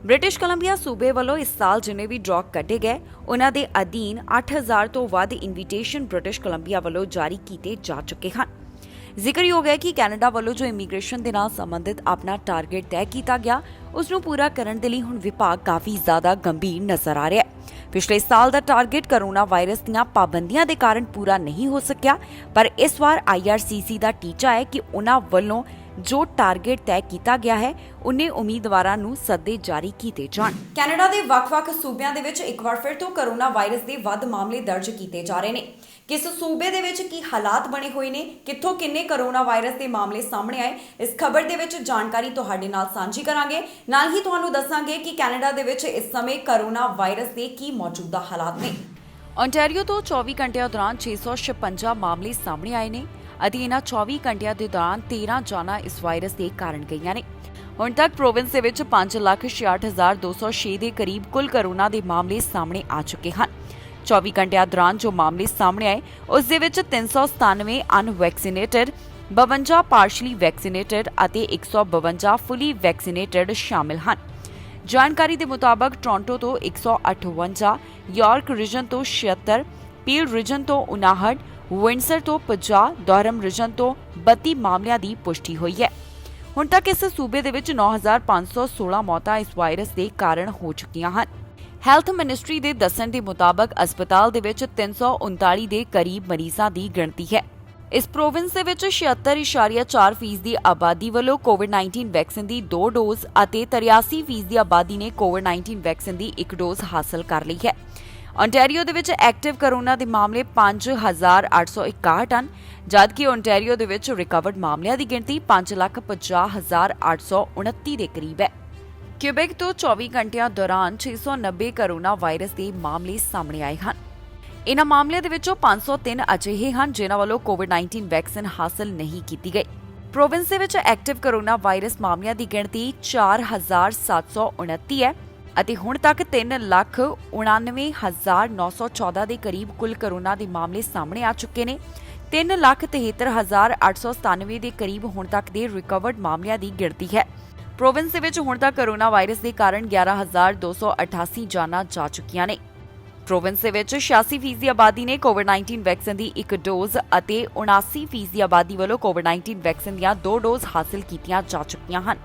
ਬ੍ਰਿਟਿਸ਼ ਕੋਲੰਬੀਆ ਸੂਬੇ ਵੱਲੋਂ ਇਸ ਸਾਲ ਜਿੰਨੇ ਵੀ ਡਰਾਅ ਕੱਢੇ ਗਏ ਉਹਨਾਂ ਦੇ ਅਧੀਨ 8000 ਤੋਂ ਵੱਧ ਇਨਵੀਟੇਸ਼ਨ ਬ੍ਰਿਟਿਸ਼ ਕੋਲੰਬੀਆ ਵੱਲੋਂ ਜਾਰੀ ਕੀਤੇ ਜਾ ਚੁੱਕੇ ਹਨ। ਜ਼ਿਕਰਯੋਗ ਹੈ ਕਿ ਕੈਨੇਡਾ ਵੱਲੋਂ ਜੋ ਇਮੀਗ੍ਰੇਸ਼ਨ ਦੇ ਨਾਲ ਸੰਬੰਧਿਤ ਆਪਣਾ ਟਾਰਗੇਟ ਤੈਅ ਕੀਤਾ ਗਿਆ ਉਸ ਨੂੰ ਪੂਰਾ ਕਰਨ ਦੇ ਲਈ ਹੁਣ ਵਿਭਾਗ ਕਾਫੀ ਜ਼ਿਆਦਾ ਗੰਭੀਰ ਨਜ਼ਰ ਆ ਰਿਹਾ ਹੈ। ਪਿਛਲੇ ਸਾਲ ਦਾ ਟਾਰਗੇਟ ਕਰੋਨਾ ਵਾਇਰਸ ਦੀਆਂ ਪਾਬੰਦੀਆਂ ਦੇ ਕਾਰਨ ਪੂਰਾ ਨਹੀਂ ਹੋ ਸਕਿਆ, ਪਰ ਇਸ ਵਾਰ IRCC ਦਾ ਟੀਚਾ ਹੈ ਕਿ ਉਹਨਾਂ ਵੱਲੋਂ ਜੋ ਟਾਰਗੇਟ ਤੈਅ ਕੀਤਾ ਗਿਆ ਹੈ ਉਹਨੇ ਉਮੀਦਵਾਰਾਂ ਨੂੰ ਸੱਦੇ ਜਾਰੀ ਕੀਤੇ ਜਾਣ। ਕੈਨੇਡਾ ਦੇ ਵੱਖ-ਵੱਖ ਸੂਬਿਆਂ ਦੇ ਵਿੱਚ ਇੱਕ ਵਾਰ ਫਿਰ ਤੋਂ ਕਰੋਨਾ ਵਾਇਰਸ ਦੇ ਵੱਧ ਮਾਮਲੇ ਦਰਜ ਕੀਤੇ ਜਾ ਰਹੇ ਨੇ। ਕਿਸ ਸੂਬੇ ਦੇ ਵਿੱਚ ਕੀ ਹਾਲਾਤ ਬਣੇ ਹੋਏ ਨੇ, ਕਿੱਥੋਂ ਕਿੰਨੇ ਕਰੋਨਾ ਵਾਇਰਸ ਦੇ ਮਾਮਲੇ ਸਾਹਮਣੇ ਆਏ, ਇਸ ਖਬਰ ਦੇ ਵਿੱਚ ਜਾਣਕਾਰੀ ਤੁਹਾਡੇ ਨਾਲ ਸਾਂਝੀ ਕਰਾਂਗੇ। ਨਾਲ ਹੀ ਤੁਹਾਨੂੰ ਦੱਸਾਂਗੇ ਕਿ ਕੈਨੇਡਾ ਦੇ ਵਿੱਚ ਇਸ ਸਮੇਂ ਕਰੋਨਾ ਵਾਇਰਸ ਦੇ ਕੀ ਮੌਜੂਦਾ ਹਾਲਾਤ ਨੇ। ਓਨਟਾਰੀਓ ਤੋਂ 24 ਘੰਟਿਆਂ ਦੌਰਾਨ 656 ਮਾਮਲੇ ਸਾਹਮਣੇ ਆਏ ਨੇ ਅਤੇ ਇਹਨਾਂ 24 ਘੰਟਿਆਂ ਦੇ ਦੌਰਾਨ 13 ਜਾਨਾਂ ਇਸ ਵਾਇਰਸ ਦੇ ਕਾਰਨ ਗਈਆਂ ਨੇ। ਹੁਣ ਤੱਕ ਪ੍ਰੋਵਿੰਸ ਦੇ ਵਿੱਚ 5,66,206 ਦੇ ਕਰੀਬ ਕੁੱਲ ਕਰੋਨਾ ਦੇ ਮਾਮਲੇ ਸਾਹਮਣੇ ਆ ਚੁੱਕੇ ਹਨ। 24 ਘੰਟਿਆਂ ਦੌਰਾਨ ਜੋ ਮਾਮਲੇ ਸਾਹਮਣੇ ਆਏ ਉਸ ਦੇ ਵਿੱਚ 397 ਅਨਵੈਕਸੀਨੇਟਡ, 52 ਪਾਰਸ਼ਲੀ ਵੈਕਸੀਨੇਟਡ ਅਤੇ 152 ਫੁੱਲੀ ਵੈਕਸੀਨੇਟਡ ਸ਼ਾਮਿਲ ਹਨ। ਜਾਣਕਾਰੀ ਦੇ ਮੁਤਾਬਕ ਟੋਰਾਂਟੋ ਤੋਂ 158, ਯਾਰਕ ਰੀਜਨ ਤੋਂ 76, ਪੀਲ ਰੀਜਨ ਤੋਂ 59, ਵਿੰਡਸਰ ਤੋਂ 50, ਡੋਰਹਮ ਰੀਜਨ ਤੋਂ 32 ਮਾਮਲਿਆਂ ਦੀ ਪੁਸ਼ਟੀ ਹੋਈ ਹੈ। ਹੁਣ ਤੱਕ ਇਸ ਸੂਬੇ ਦੇ ਵਿੱਚ 9,516 ਮੌਤਾਂ ਇਸ ਵਾਇਰਸ ਦੇ ਕਾਰਨ ਹੋ ਚੁੱਕੀਆਂ ਹਨ। ਹੈਲਥ ਮਿਨਿਸਟਰੀ ਦੇ ਦੱਸਣ ਦੇ ਮੁਤਾਬਕ ਹਸਪਤਾਲ ਦੇ ਵਿੱਚ 339 ਦੇ ਕਰੀਬ ਮਰੀਜ਼ਾਂ ਦੀ ਗਿਣਤੀ ਹੈ। ਇਸ ਪ੍ਰੋਵਿੰਸ ਦੇ ਵਿੱਚ 76.4% ਦੀ ਆਬਾਦੀ ਵੱਲੋਂ ਕੋਵਿਡ-19 ਵੈਕਸੀਨ ਦੀ 2 ਡੋਜ਼ ਅਤੇ 83% ਦੀ ਆਬਾਦੀ ਨੇ ਕੋਵਿਡ-19 ਵੈਕਸੀਨ ਦੀ 1 ਡੋਜ਼ ਹਾਸਲ ਕਰ ਲਈ ਹੈ। ਓਨਟਾਰੀਓ ਦੇ ਵਿੱਚ ਐਕਟਿਵ ਕਰੋਨਾ ਦੇ ਮਾਮਲੇ 5,861 ਹਨ, ਜਦਕਿ ਓਨਟਾਰੀਓ ਦੇ ਵਿੱਚ ਰਿਕਵਰਡ ਮਾਮਲਿਆਂ ਦੀ ਗਿਣਤੀ 5,50,829 ਦੇ ਕਰੀਬ ਹੈ। ਕਿਊਬੈਕ ਤੋਂ 24 ਘੰਟਿਆਂ ਦੌਰਾਨ 690 ਕਰੋਨਾ ਵਾਇਰਸ ਦੇ ਮਾਮਲੇ ਸਾਹਮਣੇ ਆਏ ਹਨ। ਇਨ੍ਹਾਂ ਮਾਮਲਿਆਂ ਦੇ ਵਿੱਚੋਂ 503 ਅਜਿਹੇ ਹਨ ਜਿਨ੍ਹਾਂ ਵੱਲੋਂ ਕੋਵਿਡ-19 ਵੈਕਸੀਨ ਹਾਸਲ ਨਹੀਂ ਕੀਤੀ ਗਈ। ਪ੍ਰੋਵਿੰਸ ਦੇ ਵਿੱਚ ਐਕਟਿਵ ਕਰੋਨਾ ਵਾਇਰਸ ਮਾਮਲਿਆਂ ਦੀ ਗਿਣਤੀ 4,729 ਹੈ ਅਤੇ ਹੁਣ ਤੱਕ 3,99,914 ਦੇ ਕਰੀਬ ਕੁੱਲ ਕਰੋਨਾ ਦੇ ਮਾਮਲੇ ਸਾਹਮਣੇ ਆ ਚੁੱਕੇ ਨੇ। 3,73,897 ਦੇ ਕਰੀਬ ਹੁਣ ਤੱਕ ਦੇ ਰਿਕਵਰਡ ਮਾਮਲਿਆਂ ਦੀ ਗਿਣਤੀ ਹੈ। ਪ੍ਰੋਵਿੰਸ ਦੇ ਵਿੱਚ ਹੁਣ ਤੱਕ ਕਰੋਨਾ ਵਾਇਰਸ ਦੇ ਕਾਰਨ 11,288 ਜਾਨਾਂ ਜਾ ਚੁੱਕੀਆਂ ਨੇ। ਪ੍ਰੋਵਿੰਸ ਦੇ ਵਿੱਚ 86% ਆਬਾਦੀ ਨੇ ਕੋਵਿਡ-19 ਵੈਕਸੀਨ ਦੀ ਇੱਕ ਡੋਜ਼ ਅਤੇ 79% ਆਬਾਦੀ ਵੱਲੋਂ ਕੋਵਿਡ-19 ਵੈਕਸੀਨ ਦੀਆਂ 2 ਡੋਜ਼ ਹਾਸਲ ਕੀਤੀਆਂ ਜਾ ਚੁੱਕੀਆਂ ਹਨ।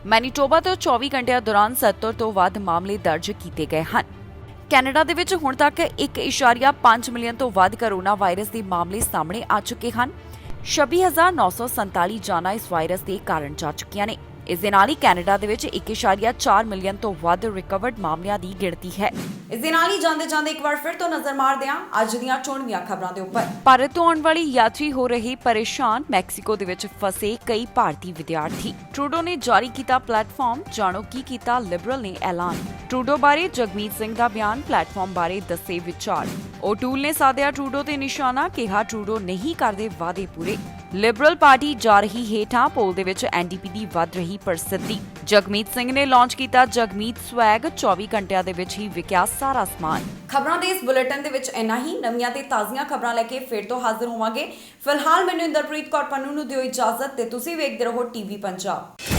ਮੈਨੀਟੋਬਾ ਤੋਂ 24 ਘੰਟਿਆਂ ਦੌਰਾਨ 70 ਤੋਂ ਵੱਧ ਮਾਮਲੇ ਦਰਜ ਕੀਤੇ ਗਏ ਹਨ। ਕੈਨੇਡਾ ਦੇ ਵਿੱਚ ਹੁਣ ਤੱਕ 1.5 ਮਿਲੀਅਨ ਤੋਂ ਵੱਧ ਕੋਰੋਨਾ ਵਾਇਰਸ ਦੇ ਮਾਮਲੇ ਸਾਹਮਣੇ ਆ ਚੁੱਕੇ ਹਨ। 26,947 ਜਾਨਾਂ ਇਸ ਵਾਇਰਸ ਦੇ ਕਾਰਨ ਜਾ ਚੁੱਕੀਆਂ ਨੇ। ਇਸ ਦੇ ਨਾਲ ਹੀ ਕੈਨੇਡਾ ਦੇ ਵਿੱਚ 1.4 ਮਿਲੀਅਨ ਤੋਂ ਵੱਧ ਰਿਕਵਰਡ ਮਾਮਲਿਆਂ ਦੀ ਗਿਣਤੀ ਹੈ। ਇਸ ਦੇ ਨਾਲ ਹੀ ਜਾਂਦੇ ਇੱਕ ਵਾਰ ਫਿਰ ਤੋਂ ਨਜ਼ਰ ਮਾਰਦੇ ਹਾਂ ਅੱਜ ਦੀਆਂ ਚੋਣਵੀਆਂ ਖਬਰਾਂ ਦੇ ਉੱਪਰ। ਭਾਰਤ ਤੋਂ ਆਉਣ ਵਾਲੀ ਯਾਤਰੀ ਹੋ ਰਹੇ ਪਰੇਸ਼ਾਨ, ਮੈਕਸੀਕੋ ਦੇ ਵਿੱਚ ਫਸੇ ਕਈ ਭਾਰਤੀ ਵਿਦਿਆਰਥੀ। ਟਰੂਡੋ ਨੇ ਜਾਰੀ ਕੀਤਾ ਪਲੇਟਫਾਰਮ, ਜਾਣੋ ਕੀ ਕੀਤਾ ਲਿਬਰਲ ਨੇ ਐਲਾਨ। ਟਰੂਡੋ ਬਾਰੇ ਜਗਮੀਤ ਸਿੰਘ ਦਾ ਬਿਆਨ, ਪਲੇਟਫਾਰਮ ਬਾਰੇ ਦੱਸੇ ਵਿਚਾਰ। ਓਟੂਲ ਨੇ ਸਾਧਿਆ ਟਰੂਡੋ ਤੇ ਨਿਸ਼ਾਨਾ, ਕਿਹਾ ਟਰੂਡੋ ਨਹੀਂ ਕਰਦੇ ਵਾਅਦੇ ਪੂਰੇ। ਲਿਬਰਲ ਪਾਰਟੀ ਜਾ ਰਹੀ ਹੇਠਾਂ, ਪੋਲ ਦੇ ਵਿੱਚ ਐਨਡੀਪੀ ਦੀ ਵੱਧ ਰਹੀ ਪ੍ਰਸਿੱਧੀ। ਜਗਮੀਤ ਸਿੰਘ ਨੇ ਲਾਂਚ ਕੀਤਾ ਜਗਮੀਤ ਸਵੈਗ, 24 ਘੰਟਿਆਂ ਦੇ ਵਿੱਚ ਹੀ ਵਿਕਿਆ ਸਾਰਾ ਸਮਾਨ। ਖਬਰਾਂ ਦੇ ਇਸ ਬੁਲੇਟਿਨ ਦੇ ਵਿੱਚ ਇੰਨਾ ਹੀ। ਨਵੀਆਂ ਤੇ ਤਾਜ਼ੀਆਂ ਖਬਰਾਂ ਲੈ ਕੇ ਫਿਰ ਤੋਂ ਹਾਜ਼ਰ ਹੋਵਾਂਗੇ। ਫਿਲਹਾਲ ਮੈਨੂੰ ਇੰਦਰਪ੍ਰੀਤ ਕੌਰ ਪੰਨੂ ਨੂੰ ਦਿਓ ਇਜਾਜ਼ਤ ਤੇ ਤੁਸੀਂ ਵੇਖਦੇ ਰਹੋ ਟੀਵੀ ਪੰਜਾਬ।